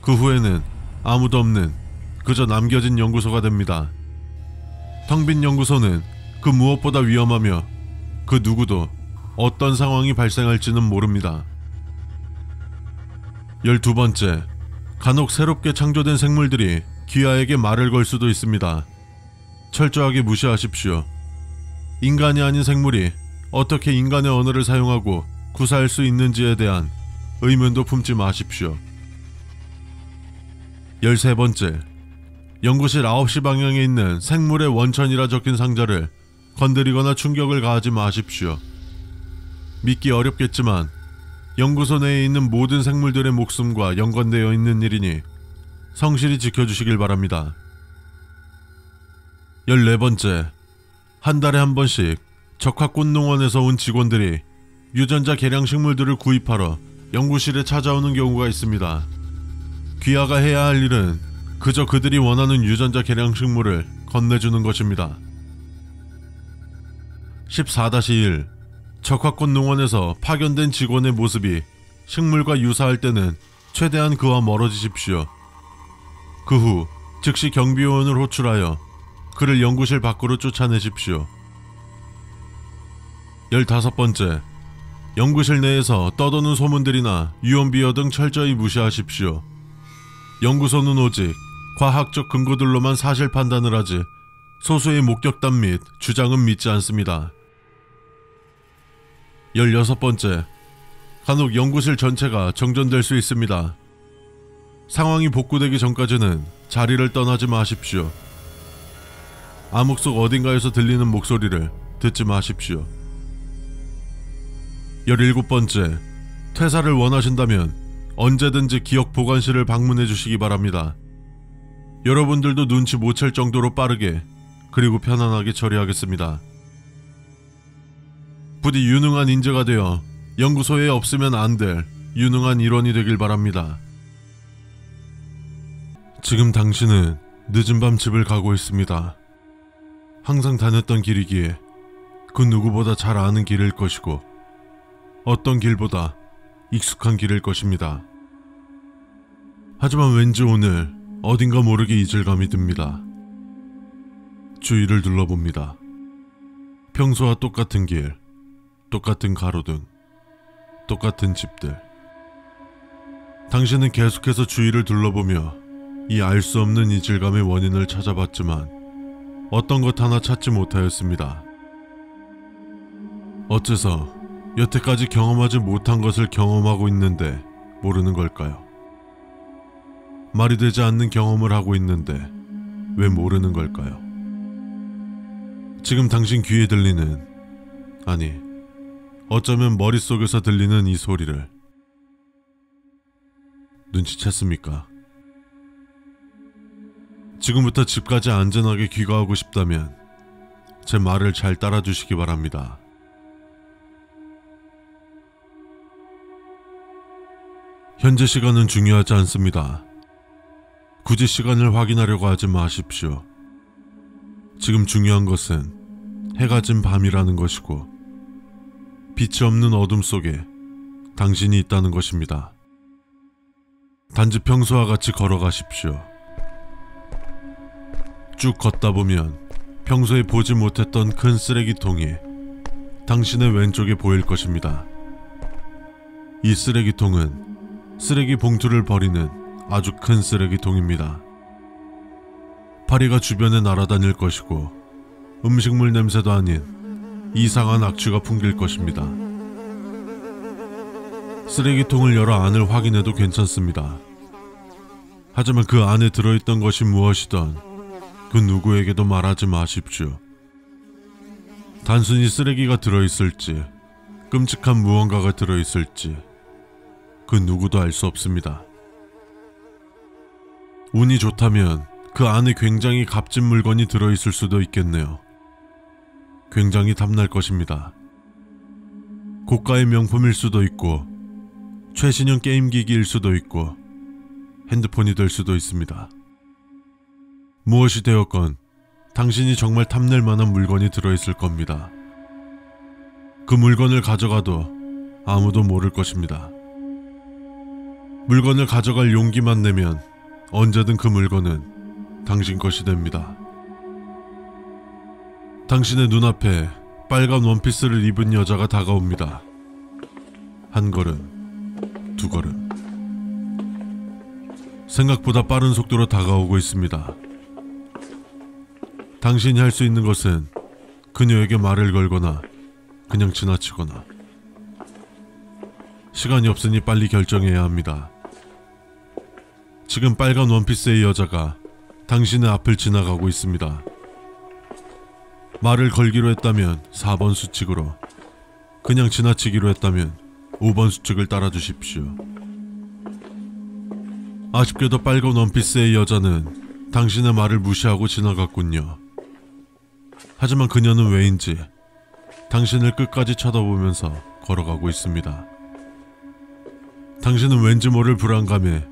그 후에는 아무도 없는 그저 남겨진 연구소가 됩니다. 텅 빈 연구소는 그 무엇보다 위험하며 그 누구도 어떤 상황이 발생할지는 모릅니다. 12번째, 간혹 새롭게 창조된 생물들이 귀하에게 말을 걸 수도 있습니다. 철저하게 무시하십시오. 인간이 아닌 생물이 어떻게 인간의 언어를 사용하고 구사할 수 있는지에 대한 의문도 품지 마십시오. 13번째, 연구실 9시 방향에 있는 생물의 원천이라 적힌 상자를 건드리거나 충격을 가하지 마십시오. 믿기 어렵겠지만 연구소 내에 있는 모든 생물들의 목숨과 연관되어 있는 일이니 성실히 지켜주시길 바랍니다. 14번째, 한 달에 한 번씩 적화꽃농원에서 온 직원들이 유전자 개량 식물들을 구입하러 연구실에 찾아오는 경우가 있습니다. 귀하가 해야 할 일은 그저 그들이 원하는 유전자 개량 식물을 건네주는 것입니다. 14-1. 적화꽃 농원에서 파견된 직원의 모습이 식물과 유사할 때는 최대한 그와 멀어지십시오. 그 후 즉시 경비요원을 호출하여 그를 연구실 밖으로 쫓아내십시오. 15번째. 연구실 내에서 떠도는 소문들이나 유언비어 등 철저히 무시하십시오. 연구소는 오직 과학적 근거들로만 사실 판단을 하지 소수의 목격담 및 주장은 믿지 않습니다. 16번째. 간혹 연구실 전체가 정전될 수 있습니다. 상황이 복구되기 전까지는 자리를 떠나지 마십시오. 암흑 속 어딘가에서 들리는 목소리를 듣지 마십시오. 17번째, 퇴사를 원하신다면 언제든지 기억 보관실을 방문해 주시기 바랍니다. 여러분들도 눈치 못 챌 정도로 빠르게 그리고 편안하게 처리하겠습니다. 부디 유능한 인재가 되어 연구소에 없으면 안 될 유능한 일원이 되길 바랍니다. 지금 당신은 늦은 밤 집을 가고 있습니다. 항상 다녔던 길이기에 그 누구보다 잘 아는 길일 것이고 어떤 길보다 익숙한 길일 것입니다. 하지만 왠지 오늘 어딘가 모르게 이질감이 듭니다. 주위를 둘러봅니다. 평소와 똑같은 길, 똑같은 가로등, 똑같은 집들. 당신은 계속해서 주위를 둘러보며 이 알 수 없는 이질감의 원인을 찾아봤지만 어떤 것 하나 찾지 못하였습니다. 어째서 여태까지 경험하지 못한 것을 경험하고 있는데 모르는 걸까요? 말이 되지 않는 경험을 하고 있는데 왜 모르는 걸까요? 지금 당신 귀에 들리는, 아니, 어쩌면 머릿속에서 들리는 이 소리를 눈치챘습니까? 지금부터 집까지 안전하게 귀가하고 싶다면 제 말을 잘 따라주시기 바랍니다. 현재 시간은 중요하지 않습니다. 굳이 시간을 확인하려고 하지 마십시오. 지금 중요한 것은 해가 진 밤이라는 것이고 빛이 없는 어둠 속에 당신이 있다는 것입니다. 단지 평소와 같이 걸어가십시오. 쭉 걷다 보면 평소에 보지 못했던 큰 쓰레기통이 당신의 왼쪽에 보일 것입니다. 이 쓰레기통은 쓰레기 봉투를 버리는 아주 큰 쓰레기통입니다. 파리가 주변에 날아다닐 것이고 음식물 냄새도 아닌 이상한 악취가 풍길 것입니다. 쓰레기통을 열어 안을 확인해도 괜찮습니다. 하지만 그 안에 들어있던 것이 무엇이든 그 누구에게도 말하지 마십시오. 단순히 쓰레기가 들어있을지 끔찍한 무언가가 들어있을지 그 누구도 알 수 없습니다. 운이 좋다면 그 안에 굉장히 값진 물건이 들어있을 수도 있겠네요. 굉장히 탐날 것입니다. 고가의 명품일 수도 있고 최신형 게임기기일 수도 있고 핸드폰이 될 수도 있습니다. 무엇이 되었건 당신이 정말 탐낼 만한 물건이 들어있을 겁니다. 그 물건을 가져가도 아무도 모를 것입니다. 물건을 가져갈 용기만 내면 언제든 그 물건은 당신 것이 됩니다. 당신의 눈앞에 빨간 원피스를 입은 여자가 다가옵니다. 한 걸음, 두 걸음. 생각보다 빠른 속도로 다가오고 있습니다. 당신이 할 수 있는 것은 그녀에게 말을 걸거나 그냥 지나치거나. 시간이 없으니 빨리 결정해야 합니다. 지금 빨간 원피스의 여자가 당신의 앞을 지나가고 있습니다. 말을 걸기로 했다면 4번 수칙으로, 그냥 지나치기로 했다면 5번 수칙을 따라주십시오. 아쉽게도 빨간 원피스의 여자는 당신의 말을 무시하고 지나갔군요. 하지만 그녀는 왜인지 당신을 끝까지 쳐다보면서 걸어가고 있습니다. 당신은 왠지 모를 불안감에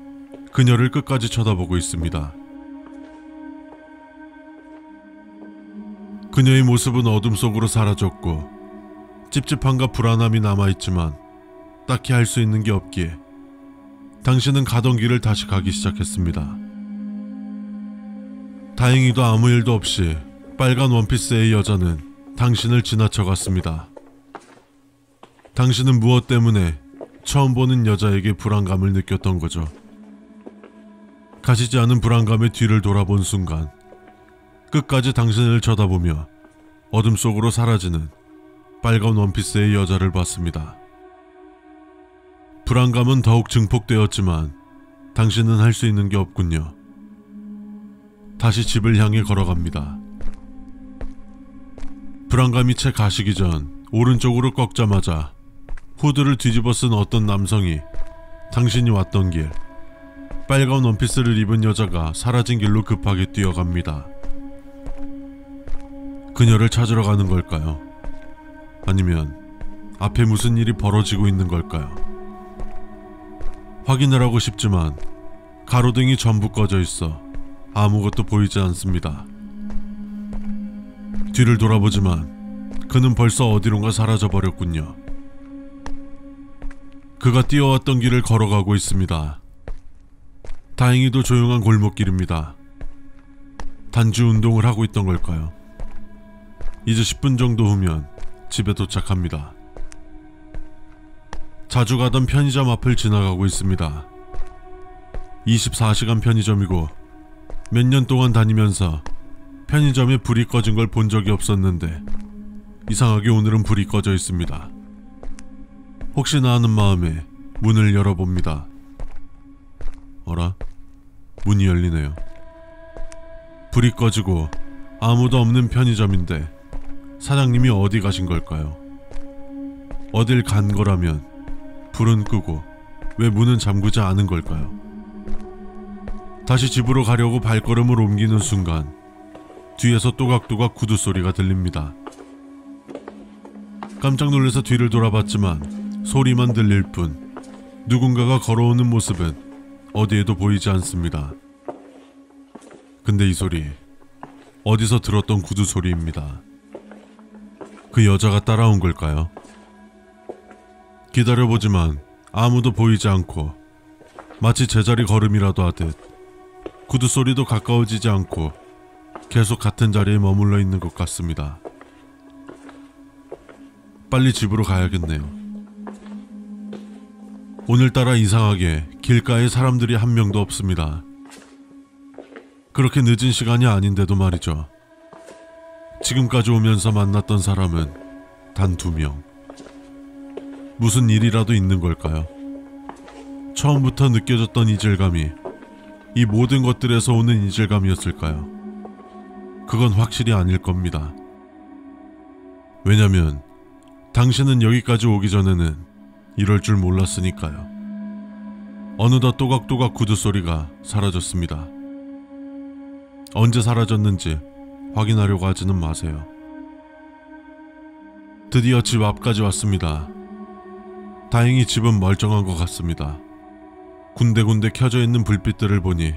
그녀를 끝까지 쳐다보고 있습니다. 그녀의 모습은 어둠 속으로 사라졌고 찝찝함과 불안함이 남아있지만 딱히 할 수 있는 게 없기에 당신은 가던 길을 다시 가기 시작했습니다. 다행히도 아무 일도 없이 빨간 원피스의 여자는 당신을 지나쳐갔습니다. 당신은 무엇 때문에 처음 보는 여자에게 불안감을 느꼈던 거죠. 가시지 않은 불안감의 뒤를 돌아본 순간 끝까지 당신을 쳐다보며 어둠 속으로 사라지는 빨간 원피스의 여자를 봤습니다. 불안감은 더욱 증폭되었지만 당신은 할 수 있는 게 없군요. 다시 집을 향해 걸어갑니다. 불안감이 채 가시기 전 오른쪽으로 꺾자마자 후드를 뒤집어 쓴 어떤 남성이 당신이 왔던 길, 빨간 원피스를 입은 여자가 사라진 길로 급하게 뛰어갑니다. 그녀를 찾으러 가는 걸까요? 아니면 앞에 무슨 일이 벌어지고 있는 걸까요? 확인을 하고 싶지만 가로등이 전부 꺼져 있어 아무것도 보이지 않습니다. 뒤를 돌아보지만 그는 벌써 어디론가 사라져 버렸군요. 그가 뛰어왔던 길을 걸어가고 있습니다. 다행히도 조용한 골목길입니다. 단지 운동을 하고 있던 걸까요? 이제 10분 정도 후면 집에 도착합니다. 자주 가던 편의점 앞을 지나가고 있습니다. 24시간 편의점이고 몇 년 동안 다니면서 편의점에 불이 꺼진 걸 본 적이 없었는데 이상하게 오늘은 불이 꺼져 있습니다. 혹시나 하는 마음에 문을 열어봅니다. 어라? 문이 열리네요. 불이 꺼지고 아무도 없는 편의점인데 사장님이 어디 가신 걸까요? 어딜 간 거라면 불은 끄고 왜 문은 잠그지 않은 걸까요? 다시 집으로 가려고 발걸음을 옮기는 순간 뒤에서 또각또각 구두 소리가 들립니다. 깜짝 놀라서 뒤를 돌아봤지만 소리만 들릴 뿐 누군가가 걸어오는 모습은 어디에도 보이지 않습니다. 근데 이 소리 어디서 들었던 구두 소리입니다. 그 여자가 따라온 걸까요? 기다려보지만 아무도 보이지 않고 마치 제자리 걸음이라도 하듯 구두 소리도 가까워지지 않고 계속 같은 자리에 머물러 있는 것 같습니다. 빨리 집으로 가야겠네요. 오늘따라 이상하게 길가에 사람들이 한 명도 없습니다. 그렇게 늦은 시간이 아닌데도 말이죠. 지금까지 오면서 만났던 사람은 단 2명. 무슨 일이라도 있는 걸까요? 처음부터 느껴졌던 이질감이 이 모든 것들에서 오는 이질감이었을까요? 그건 확실히 아닐 겁니다. 왜냐면 당신은 여기까지 오기 전에는 이럴 줄 몰랐으니까요. 어느덧 또각또각 구두 소리가 사라졌습니다. 언제 사라졌는지 확인하려고 하지는 마세요. 드디어 집 앞까지 왔습니다. 다행히 집은 멀쩡한 것 같습니다. 군데군데 켜져 있는 불빛들을 보니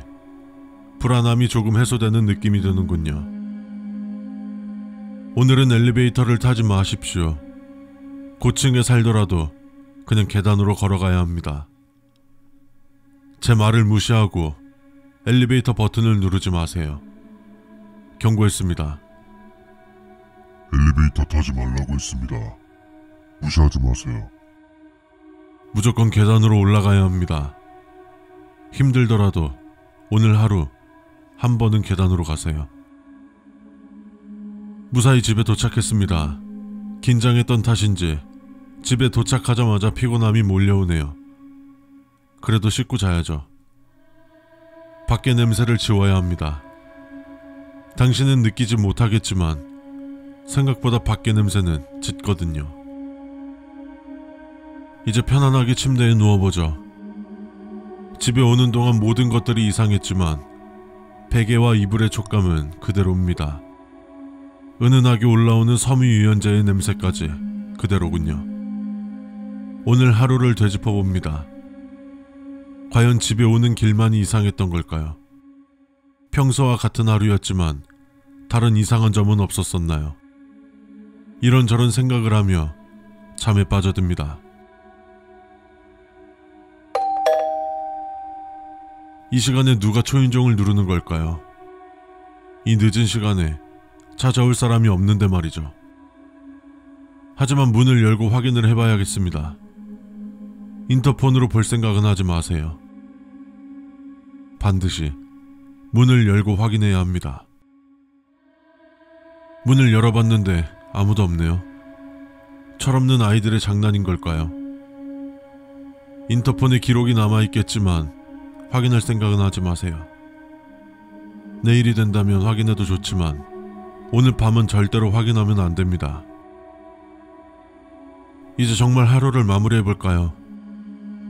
불안함이 조금 해소되는 느낌이 드는군요. 오늘은 엘리베이터를 타지 마십시오. 고층에 살더라도 그냥 계단으로 걸어가야 합니다. 제 말을 무시하고 엘리베이터 버튼을 누르지 마세요. 경고했습니다. 엘리베이터 타지 말라고 했습니다. 무시하지 마세요. 무조건 계단으로 올라가야 합니다. 힘들더라도 오늘 하루 한 번은 계단으로 가세요. 무사히 집에 도착했습니다. 긴장했던 탓인지 집에 도착하자마자 피곤함이 몰려오네요. 그래도 씻고 자야죠. 밖의 냄새를 지워야 합니다. 당신은 느끼지 못하겠지만 생각보다 밖의 냄새는 짙거든요. 이제 편안하게 침대에 누워보죠. 집에 오는 동안 모든 것들이 이상했지만 베개와 이불의 촉감은 그대로입니다. 은은하게 올라오는 섬유유연제의 냄새까지 그대로군요. 오늘 하루를 되짚어봅니다. 과연 집에 오는 길만이 이상했던 걸까요? 평소와 같은 하루였지만 다른 이상한 점은 없었었나요? 이런저런 생각을 하며 잠에 빠져듭니다. 이 시간에 누가 초인종을 누르는 걸까요? 이 늦은 시간에 찾아올 사람이 없는데 말이죠. 하지만 문을 열고 확인을 해봐야겠습니다. 인터폰으로 볼 생각은 하지 마세요. 반드시 문을 열고 확인해야 합니다. 문을 열어봤는데 아무도 없네요. 철없는 아이들의 장난인 걸까요? 인터폰에 기록이 남아있겠지만 확인할 생각은 하지 마세요. 내일이 된다면 확인해도 좋지만 오늘 밤은 절대로 확인하면 안 됩니다. 이제 정말 하루를 마무리해볼까요?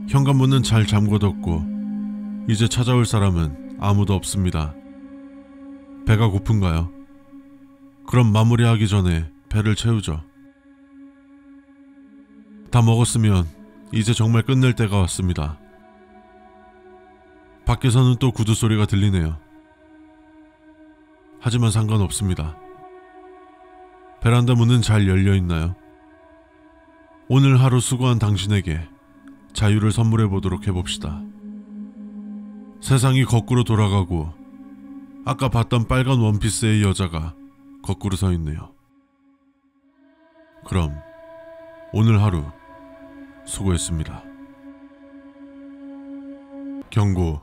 현관문은 잘 잠궈뒀고 이제 찾아올 사람은 아무도 없습니다. 배가 고픈가요? 그럼 마무리하기 전에 배를 채우죠. 다 먹었으면 이제 정말 끝낼 때가 왔습니다. 밖에서는 또 구두 소리가 들리네요. 하지만 상관없습니다. 베란다 문은 잘 열려있나요? 오늘 하루 수고한 당신에게 자유를 선물해 보도록 해봅시다. 세상이 거꾸로 돌아가고 아까 봤던 빨간 원피스의 여자가 거꾸로 서 있네요. 그럼 오늘 하루 수고했습니다. 경고.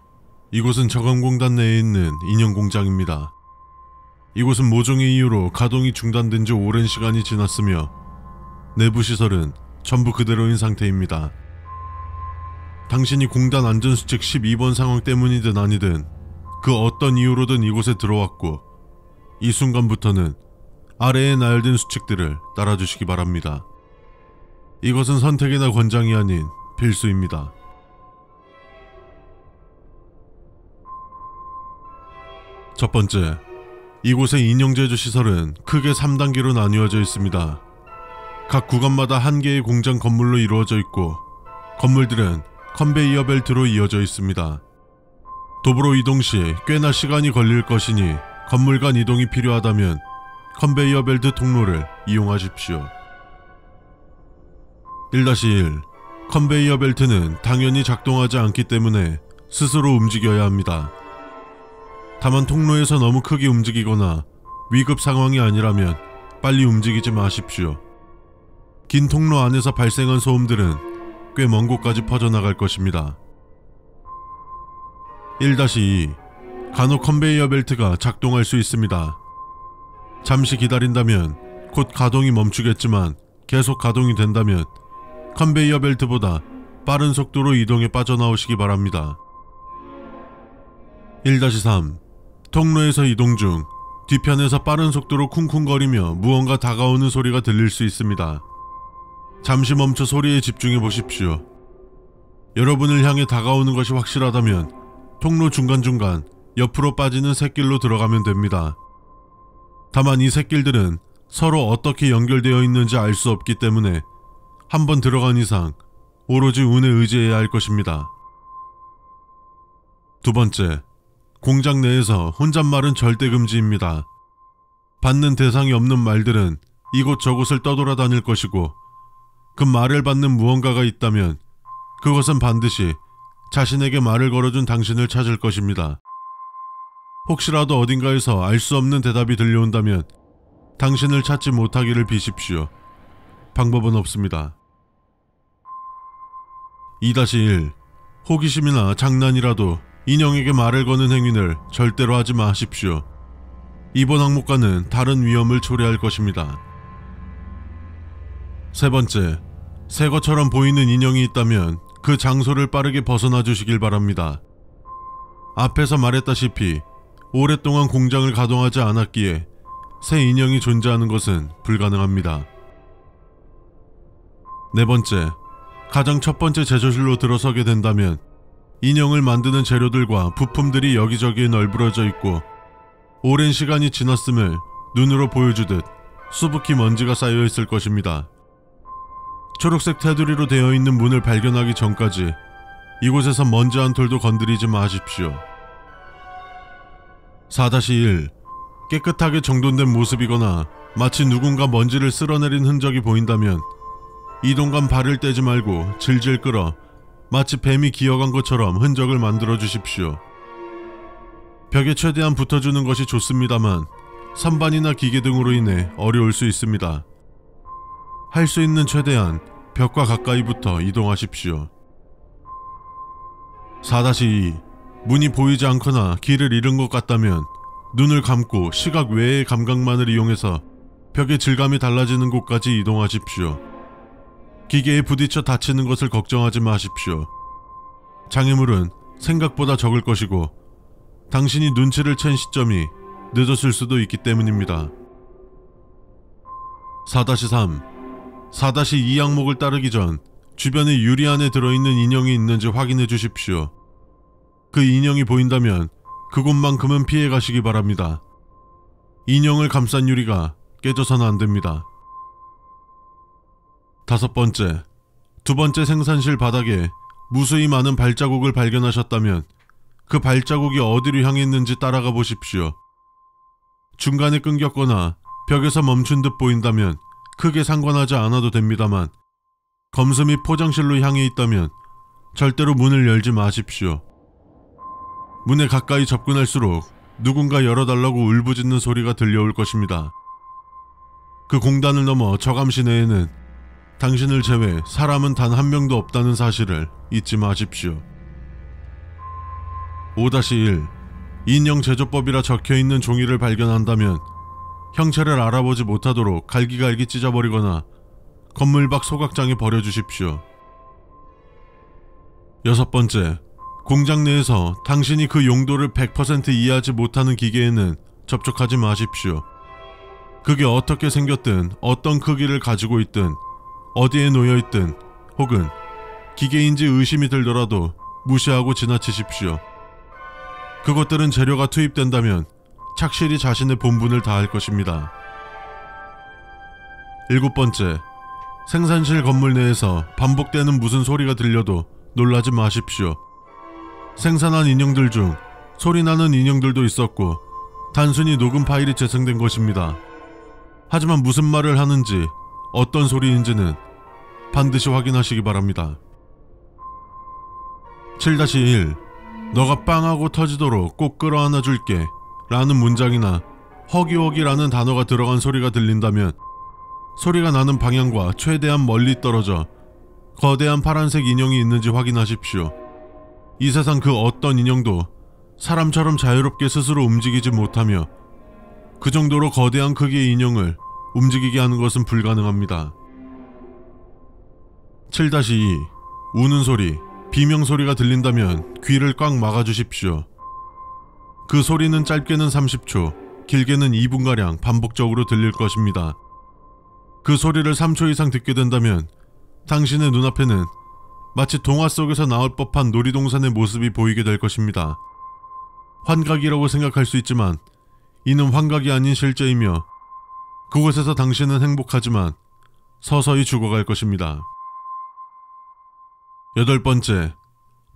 이곳은 저감공단 내에 있는 인형공장입니다. 이곳은 모종의 이유로 가동이 중단된 지 오랜 시간이 지났으며 내부 시설은 전부 그대로인 상태입니다. 당신이 공단 안전수칙 12번 상황 때문이든 아니든 그 어떤 이유로든 이곳에 들어왔고 이 순간부터는 아래에 나열된 수칙들을 따라주시기 바랍니다. 이것은 선택이나 권장이 아닌 필수입니다. 첫 번째, 이곳의 인형 제조 시설은 크게 3단계로 나뉘어져 있습니다. 각 구간마다 한 개의 공장 건물로 이루어져 있고 건물들은 컨베이어 벨트로 이어져 있습니다. 도보로 이동 시 꽤나 시간이 걸릴 것이니 건물 간 이동이 필요하다면 컨베이어 벨트 통로를 이용하십시오. 1-1. 컨베이어 벨트는 당연히 작동하지 않기 때문에 스스로 움직여야 합니다. 다만 통로에서 너무 크게 움직이거나 위급 상황이 아니라면 빨리 움직이지 마십시오. 긴 통로 안에서 발생한 소음들은 꽤 먼 곳까지 퍼져나갈 것입니다. 1-2. 간혹 컨베이어 벨트가 작동할 수 있습니다. 잠시 기다린다면 곧 가동이 멈추겠지만 계속 가동이 된다면 컨베이어 벨트보다 빠른 속도로 이동에 빠져나오시기 바랍니다. 1-3. 통로에서 이동 중 뒤편에서 빠른 속도로 쿵쿵거리며 무언가 다가오는 소리가 들릴 수 있습니다. 잠시 멈춰 소리에 집중해 보십시오. 여러분을 향해 다가오는 것이 확실하다면 통로 중간중간 옆으로 빠지는 샛길로 들어가면 됩니다. 다만 이 샛길들은 서로 어떻게 연결되어 있는지 알 수 없기 때문에 한번 들어간 이상 오로지 운에 의지해야 할 것입니다. 두 번째, 공장 내에서 혼잣말은 절대 금지입니다. 받는 대상이 없는 말들은 이곳저곳을 떠돌아다닐 것이고 그 말을 받는 무언가가 있다면 그것은 반드시 자신에게 말을 걸어준 당신을 찾을 것입니다. 혹시라도 어딘가에서 알 수 없는 대답이 들려온다면 당신을 찾지 못하기를 비십시오. 방법은 없습니다. 2-1. 호기심이나 장난이라도 인형에게 말을 거는 행위를 절대로 하지 마십시오. 이번 항목과는 다른 위험을 초래할 것입니다. 세 번째, 새 것처럼 보이는 인형이 있다면 그 장소를 빠르게 벗어나 주시길 바랍니다. 앞에서 말했다시피 오랫동안 공장을 가동하지 않았기에 새 인형이 존재하는 것은 불가능합니다. 네 번째, 가장 첫 번째 제조실로 들어서게 된다면 인형을 만드는 재료들과 부품들이 여기저기에 널브러져 있고 오랜 시간이 지났음을 눈으로 보여주듯 수북히 먼지가 쌓여 있을 것입니다. 초록색 테두리로 되어 있는 문을 발견하기 전까지 이곳에서 먼지 한 톨도 건드리지 마십시오. 4-1. 깨끗하게 정돈된 모습이거나 마치 누군가 먼지를 쓸어내린 흔적이 보인다면 이동간 발을 떼지 말고 질질 끌어 마치 뱀이 기어간 것처럼 흔적을 만들어 주십시오. 벽에 최대한 붙어주는 것이 좋습니다만 선반이나 기계 등으로 인해 어려울 수 있습니다. 할 수 있는 최대한 벽과 가까이부터 이동하십시오. 4-2. 문이 보이지 않거나 길을 잃은 것 같다면 눈을 감고 시각 외의 감각만을 이용해서 벽의 질감이 달라지는 곳까지 이동하십시오. 기계에 부딪혀 다치는 것을 걱정하지 마십시오. 장애물은 생각보다 적을 것이고 당신이 눈치를 챈 시점이 늦었을 수도 있기 때문입니다. 4-3. 4-2 항목을 따르기 전 주변에 유리 안에 들어있는 인형이 있는지 확인해 주십시오. 그 인형이 보인다면 그곳만큼은 피해 가시기 바랍니다. 인형을 감싼 유리가 깨져서는 안 됩니다. 5번째. 두 번째 생산실 바닥에 무수히 많은 발자국을 발견하셨다면 그 발자국이 어디로 향했는지 따라가 보십시오. 중간에 끊겼거나 벽에서 멈춘 듯 보인다면 크게 상관하지 않아도 됩니다만 검수 및 포장실로 향해 있다면 절대로 문을 열지 마십시오. 문에 가까이 접근할수록 누군가 열어달라고 울부짖는 소리가 들려올 것입니다. 그 공단을 넘어 저감시 내에는 당신을 제외 사람은 단 한 명도 없다는 사실을 잊지 마십시오. 5-1. 인형 제조법이라 적혀있는 종이를 발견한다면 형체를 알아보지 못하도록 갈기갈기 찢어버리거나 건물 밖 소각장에 버려주십시오. 6번째. 공장 내에서 당신이 그 용도를 100% 이해하지 못하는 기계에는 접촉하지 마십시오. 그게 어떻게 생겼든 어떤 크기를 가지고 있든 어디에 놓여있든 혹은 기계인지 의심이 들더라도 무시하고 지나치십시오. 그것들은 재료가 투입된다면 착실히 자신의 본분을 다할 것입니다. 7번째. 생산실 건물 내에서 반복되는 무슨 소리가 들려도 놀라지 마십시오. 생산한 인형들 중 소리나는 인형들도 있었고 단순히 녹음 파일이 재생된 것입니다. 하지만 무슨 말을 하는지 어떤 소리인지는 반드시 확인하시기 바랍니다. 7-1. 너가 빵하고 터지도록 꼭 끌어안아 줄게 라는 문장이나 허기허기라는 단어가 들어간 소리가 들린다면 소리가 나는 방향과 최대한 멀리 떨어져 거대한 파란색 인형이 있는지 확인하십시오. 이 세상 그 어떤 인형도 사람처럼 자유롭게 스스로 움직이지 못하며 그 정도로 거대한 크기의 인형을 움직이게 하는 것은 불가능합니다. 7-2. 우는 소리, 비명소리가 들린다면 귀를 꽉 막아주십시오. 그 소리는 짧게는 30초, 길게는 2분가량 반복적으로 들릴 것입니다. 그 소리를 3초 이상 듣게 된다면 당신의 눈앞에는 마치 동화 속에서 나올 법한 놀이동산의 모습이 보이게 될 것입니다. 환각이라고 생각할 수 있지만 이는 환각이 아닌 실제이며 그곳에서 당신은 행복하지만 서서히 죽어갈 것입니다. 8번째.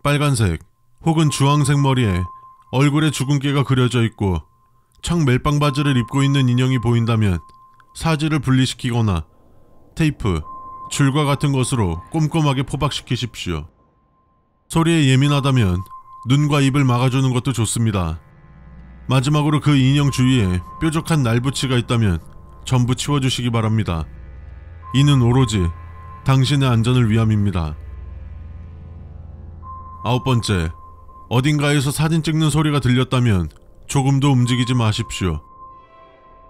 빨간색 혹은 주황색 머리에 얼굴에 주근깨가 그려져 있고 청 멜빵 바지를 입고 있는 인형이 보인다면 사지를 분리시키거나 테이프, 줄과 같은 것으로 꼼꼼하게 포박시키십시오. 소리에 예민하다면 눈과 입을 막아주는 것도 좋습니다. 마지막으로 그 인형 주위에 뾰족한 날붙이가 있다면 전부 치워주시기 바랍니다. 이는 오로지 당신의 안전을 위함입니다. 9번째. 어딘가에서 사진 찍는 소리가 들렸다면 조금도 움직이지 마십시오.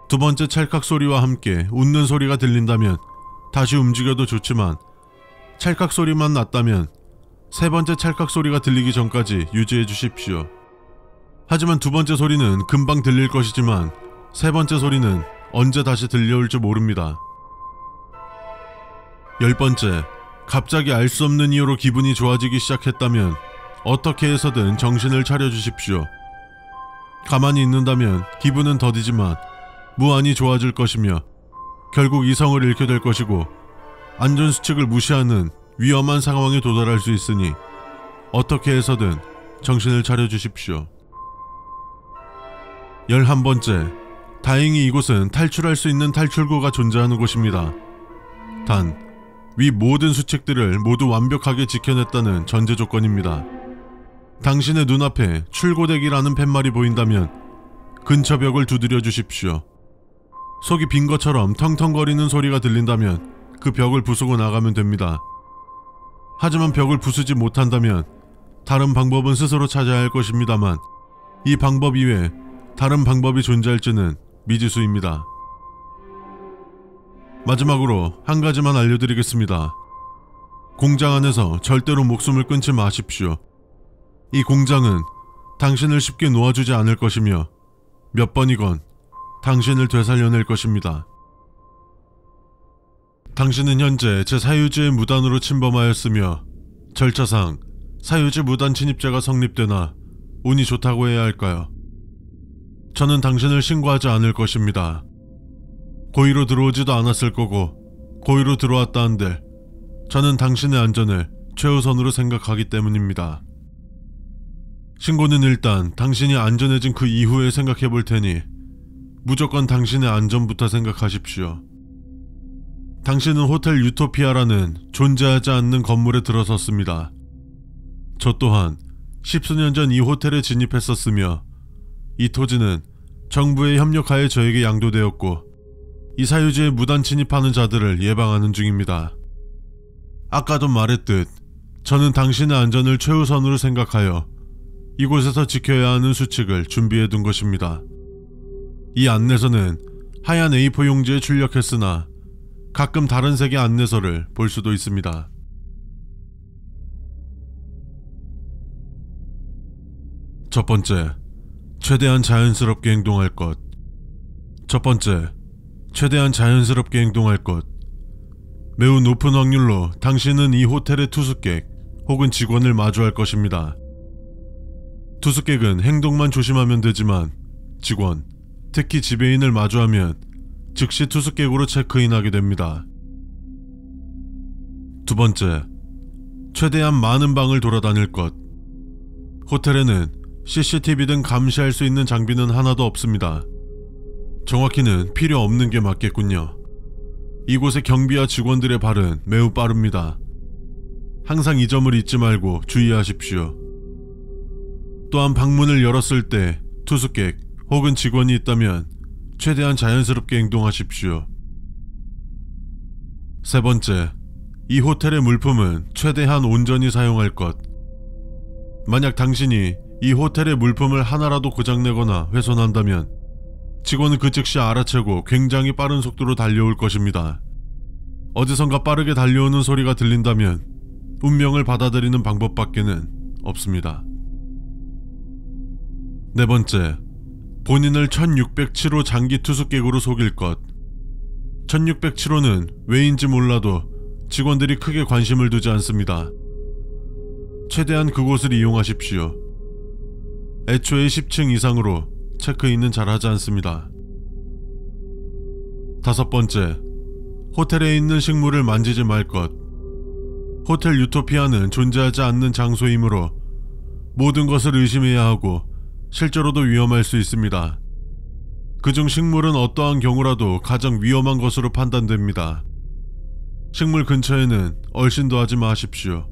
두 번째 찰칵 소리와 함께 웃는 소리가 들린다면 다시 움직여도 좋지만 찰칵 소리만 났다면 세 번째 찰칵 소리가 들리기 전까지 유지해 주십시오. 하지만 두 번째 소리는 금방 들릴 것이지만 세 번째 소리는 언제 다시 들려올지 모릅니다. 10번째. 갑자기 알 수 없는 이유로 기분이 좋아지기 시작했다면 어떻게 해서든 정신을 차려주십시오. 가만히 있는다면 기분은 더디지만 무한히 좋아질 것이며 결국 이성을 잃게 될 것이고 안전수칙을 무시하는 위험한 상황에 도달할 수 있으니 어떻게 해서든 정신을 차려주십시오. 11번째. 다행히 이곳은 탈출할 수 있는 탈출구가 존재하는 곳입니다. 단, 위 모든 수칙들을 모두 완벽하게 지켜냈다는 전제 조건입니다. 당신의 눈앞에 출고대기라는 팻말이 보인다면 근처 벽을 두드려 주십시오. 속이 빈 것처럼 텅텅거리는 소리가 들린다면 그 벽을 부수고 나가면 됩니다. 하지만 벽을 부수지 못한다면 다른 방법은 스스로 찾아야 할 것입니다만 이 방법 이외에 다른 방법이 존재할지는 미지수입니다. 마지막으로 한 가지만 알려드리겠습니다. 공장 안에서 절대로 목숨을 끊지 마십시오. 이 공장은 당신을 쉽게 놓아주지 않을 것이며 몇 번이건 당신을 되살려낼 것입니다. 당신은 현재 제 사유지에 무단으로 침범하였으며 절차상 사유지 무단 침입죄가 성립되나 운이 좋다고 해야 할까요? 저는 당신을 신고하지 않을 것입니다. 고의로 들어오지도 않았을 거고 고의로 들어왔다 한들 저는 당신의 안전을 최우선으로 생각하기 때문입니다. 신고는 일단 당신이 안전해진 그 이후에 생각해 볼 테니 무조건 당신의 안전부터 생각하십시오. 당신은 호텔 유토피아라는 존재하지 않는 건물에 들어섰습니다. 저 또한 10수년 전 이 호텔에 진입했었으며 이 토지는 정부의 협력하에 저에게 양도되었고 이 사유지에 무단 침입하는 자들을 예방하는 중입니다. 아까도 말했듯 저는 당신의 안전을 최우선으로 생각하여 이곳에서 지켜야 하는 수칙을 준비해 둔 것입니다. 이 안내서는 하얀 A4 용지에 출력했으나 가끔 다른 색의 안내서를 볼 수도 있습니다. 첫 번째, 최대한 자연스럽게 행동할 것. 첫 번째, 최대한 자연스럽게 행동할 것. 매우 높은 확률로 당신은 이 호텔의 투숙객 혹은 직원을 마주할 것입니다. 투숙객은 행동만 조심하면 되지만 직원, 특히 지배인을 마주하면 즉시 투숙객으로 체크인하게 됩니다. 두 번째, 최대한 많은 방을 돌아다닐 것. 호텔에는 CCTV 등 감시할 수 있는 장비는 하나도 없습니다. 정확히는 필요 없는 게 맞겠군요. 이곳의 경비와 직원들의 발은 매우 빠릅니다. 항상 이 점을 잊지 말고 주의하십시오. 또한 방문을 열었을 때 투숙객 혹은 직원이 있다면 최대한 자연스럽게 행동하십시오. 세 번째, 이 호텔의 물품은 최대한 온전히 사용할 것. 만약 당신이 이 호텔의 물품을 하나라도 고장내거나 훼손한다면 직원은 그 즉시 알아채고 굉장히 빠른 속도로 달려올 것입니다. 어디선가 빠르게 달려오는 소리가 들린다면 운명을 받아들이는 방법밖에는 없습니다. 네 번째, 본인을 1607호 장기 투숙객으로 속일 것. 1607호는 왜인지 몰라도 직원들이 크게 관심을 두지 않습니다. 최대한 그곳을 이용하십시오. 애초에 10층 이상으로 체크인은 잘 하지 않습니다. 다섯 번째, 호텔에 있는 식물을 만지지 말 것. 호텔 유토피아는 존재하지 않는 장소이므로 모든 것을 의심해야 하고 실제로도 위험할 수 있습니다. 그중 식물은 어떠한 경우라도 가장 위험한 것으로 판단됩니다. 식물 근처에는 얼씬도 하지 마십시오.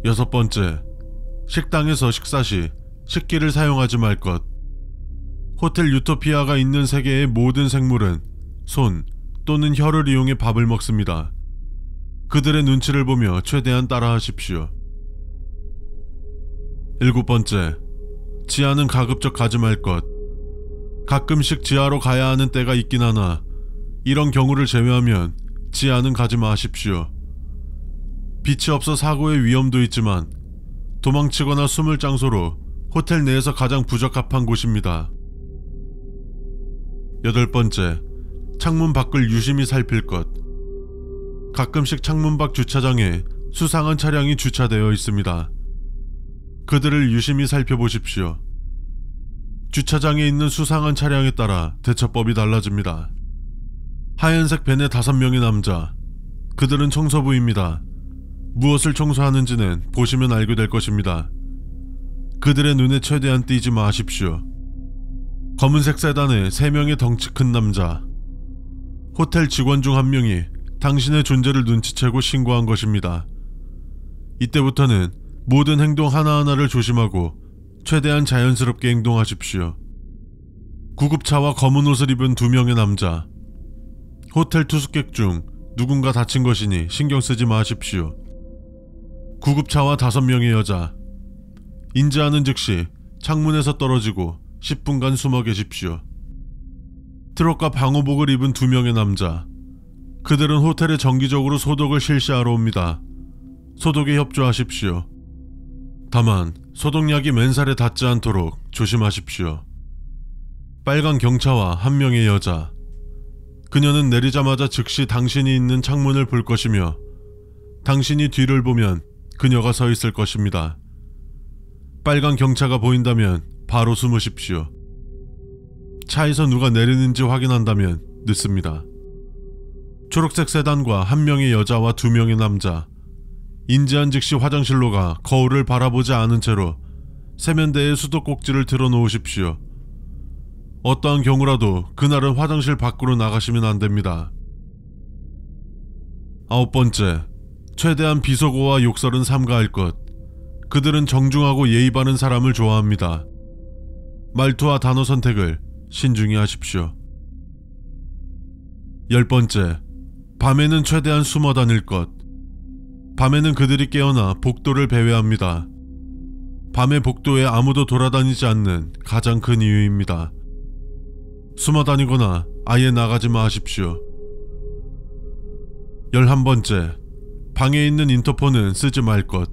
여섯 번째, 식당에서 식사 시 식기를 사용하지 말 것. 호텔 유토피아가 있는 세계의 모든 생물은 손 또는 혀를 이용해 밥을 먹습니다. 그들의 눈치를 보며 최대한 따라하십시오. 일곱 번째, 지하는 가급적 가지 말 것. 가끔씩 지하로 가야 하는 때가 있긴 하나 이런 경우를 제외하면 지하는 가지 마십시오. 빛이 없어 사고의 위험도 있지만 도망치거나 숨을 장소로 호텔 내에서 가장 부적합한 곳입니다. 여덟 번째, 창문 밖을 유심히 살필 것. 가끔씩 창문 밖 주차장에 수상한 차량이 주차되어 있습니다. 그들을 유심히 살펴보십시오. 주차장에 있는 수상한 차량에 따라 대처법이 달라집니다. 하얀색 벤의 5명의 남자. 그들은 청소부입니다. 무엇을 청소하는지는 보시면 알게 될 것입니다. 그들의 눈에 최대한 띄지 마십시오. 검은색 세단에 3명의 덩치 큰 남자. 호텔 직원 중 1명이 당신의 존재를 눈치채고 신고한 것입니다. 이때부터는 모든 행동 하나하나를 조심하고 최대한 자연스럽게 행동하십시오. 구급차와 검은 옷을 입은 2명의 남자. 호텔 투숙객 중 누군가 다친 것이니 신경 쓰지 마십시오. 구급차와 5명의 여자. 인지하는 즉시 창문에서 떨어지고 10분간 숨어 계십시오. 트럭과 방호복을 입은 2명의 남자. 그들은 호텔에 정기적으로 소독을 실시하러 옵니다. 소독에 협조하십시오. 다만 소독약이 맨살에 닿지 않도록 조심하십시오. 빨간 경차와 한 명의 여자. 그녀는 내리자마자 즉시 당신이 있는 창문을 볼 것이며 당신이 뒤를 보면 그녀가 서 있을 것입니다. 빨간 경차가 보인다면 바로 숨으십시오. 차에서 누가 내리는지 확인한다면 늦습니다. 초록색 세단과 한 명의 여자와 두 명의 남자. 인지한 즉시 화장실로 가 거울을 바라보지 않은 채로 세면대에 수도꼭지를 틀어놓으십시오. 어떠한 경우라도 그날은 화장실 밖으로 나가시면 안 됩니다. 9번째, 최대한 비속어와 욕설은 삼가할 것. 그들은 정중하고 예의 바른 사람을 좋아합니다. 말투와 단어 선택을 신중히 하십시오. 10번째, 밤에는 최대한 숨어 다닐 것. 밤에는 그들이 깨어나 복도를 배회합니다. 밤에 복도에 아무도 돌아다니지 않는 가장 큰 이유입니다. 숨어 다니거나 아예 나가지 마십시오. 11번째, 방에 있는 인터폰은 쓰지 말 것.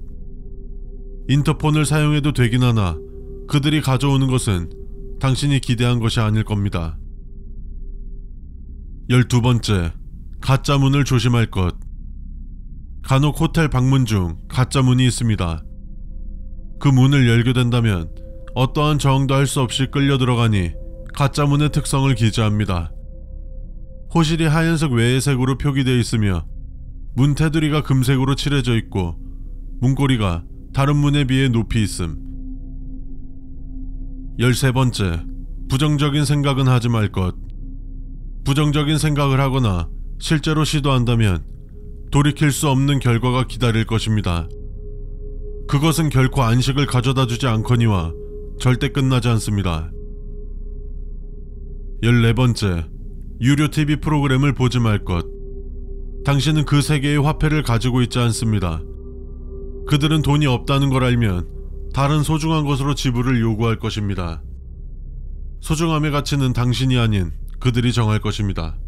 인터폰을 사용해도 되긴 하나 그들이 가져오는 것은 당신이 기대한 것이 아닐 겁니다. 12번째, 가짜 문을 조심할 것. 간혹 호텔 방문 중 가짜 문이 있습니다. 그 문을 열게 된다면 어떠한 저항도 할 수 없이 끌려 들어가니 가짜 문의 특성을 기재합니다. 호실이 하얀색 외의색으로 표기되어 있으며 문 테두리가 금색으로 칠해져 있고 문고리가 다른 문에 비해 높이 있음. 13번째, 부정적인 생각은 하지 말 것. 부정적인 생각을 하거나 실제로 시도한다면 돌이킬 수 없는 결과가 기다릴 것입니다. 그것은 결코 안식을 가져다 주지 않거니와 절대 끝나지 않습니다. 14번째, 유료 TV 프로그램을 보지 말 것. 당신은 그 세계의 화폐를 가지고 있지 않습니다. 그들은 돈이 없다는 걸 알면 다른 소중한 것으로 지불을 요구할 것입니다. 소중함의 가치는 당신이 아닌 그들이 정할 것입니다.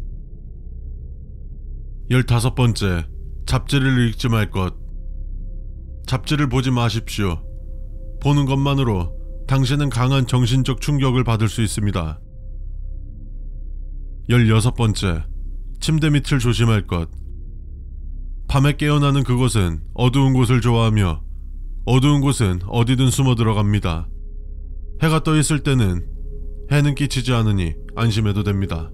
15번째, 잡지를 읽지 말 것. 잡지를 보지 마십시오. 보는 것만으로 당신은 강한 정신적 충격을 받을 수 있습니다. 16번째, 침대 밑을 조심할 것. 밤에 깨어나는 그곳은 어두운 곳을 좋아하며 어두운 곳은 어디든 숨어 들어갑니다. 해가 떠 있을 때는 해는 끼치지 않으니 안심해도 됩니다.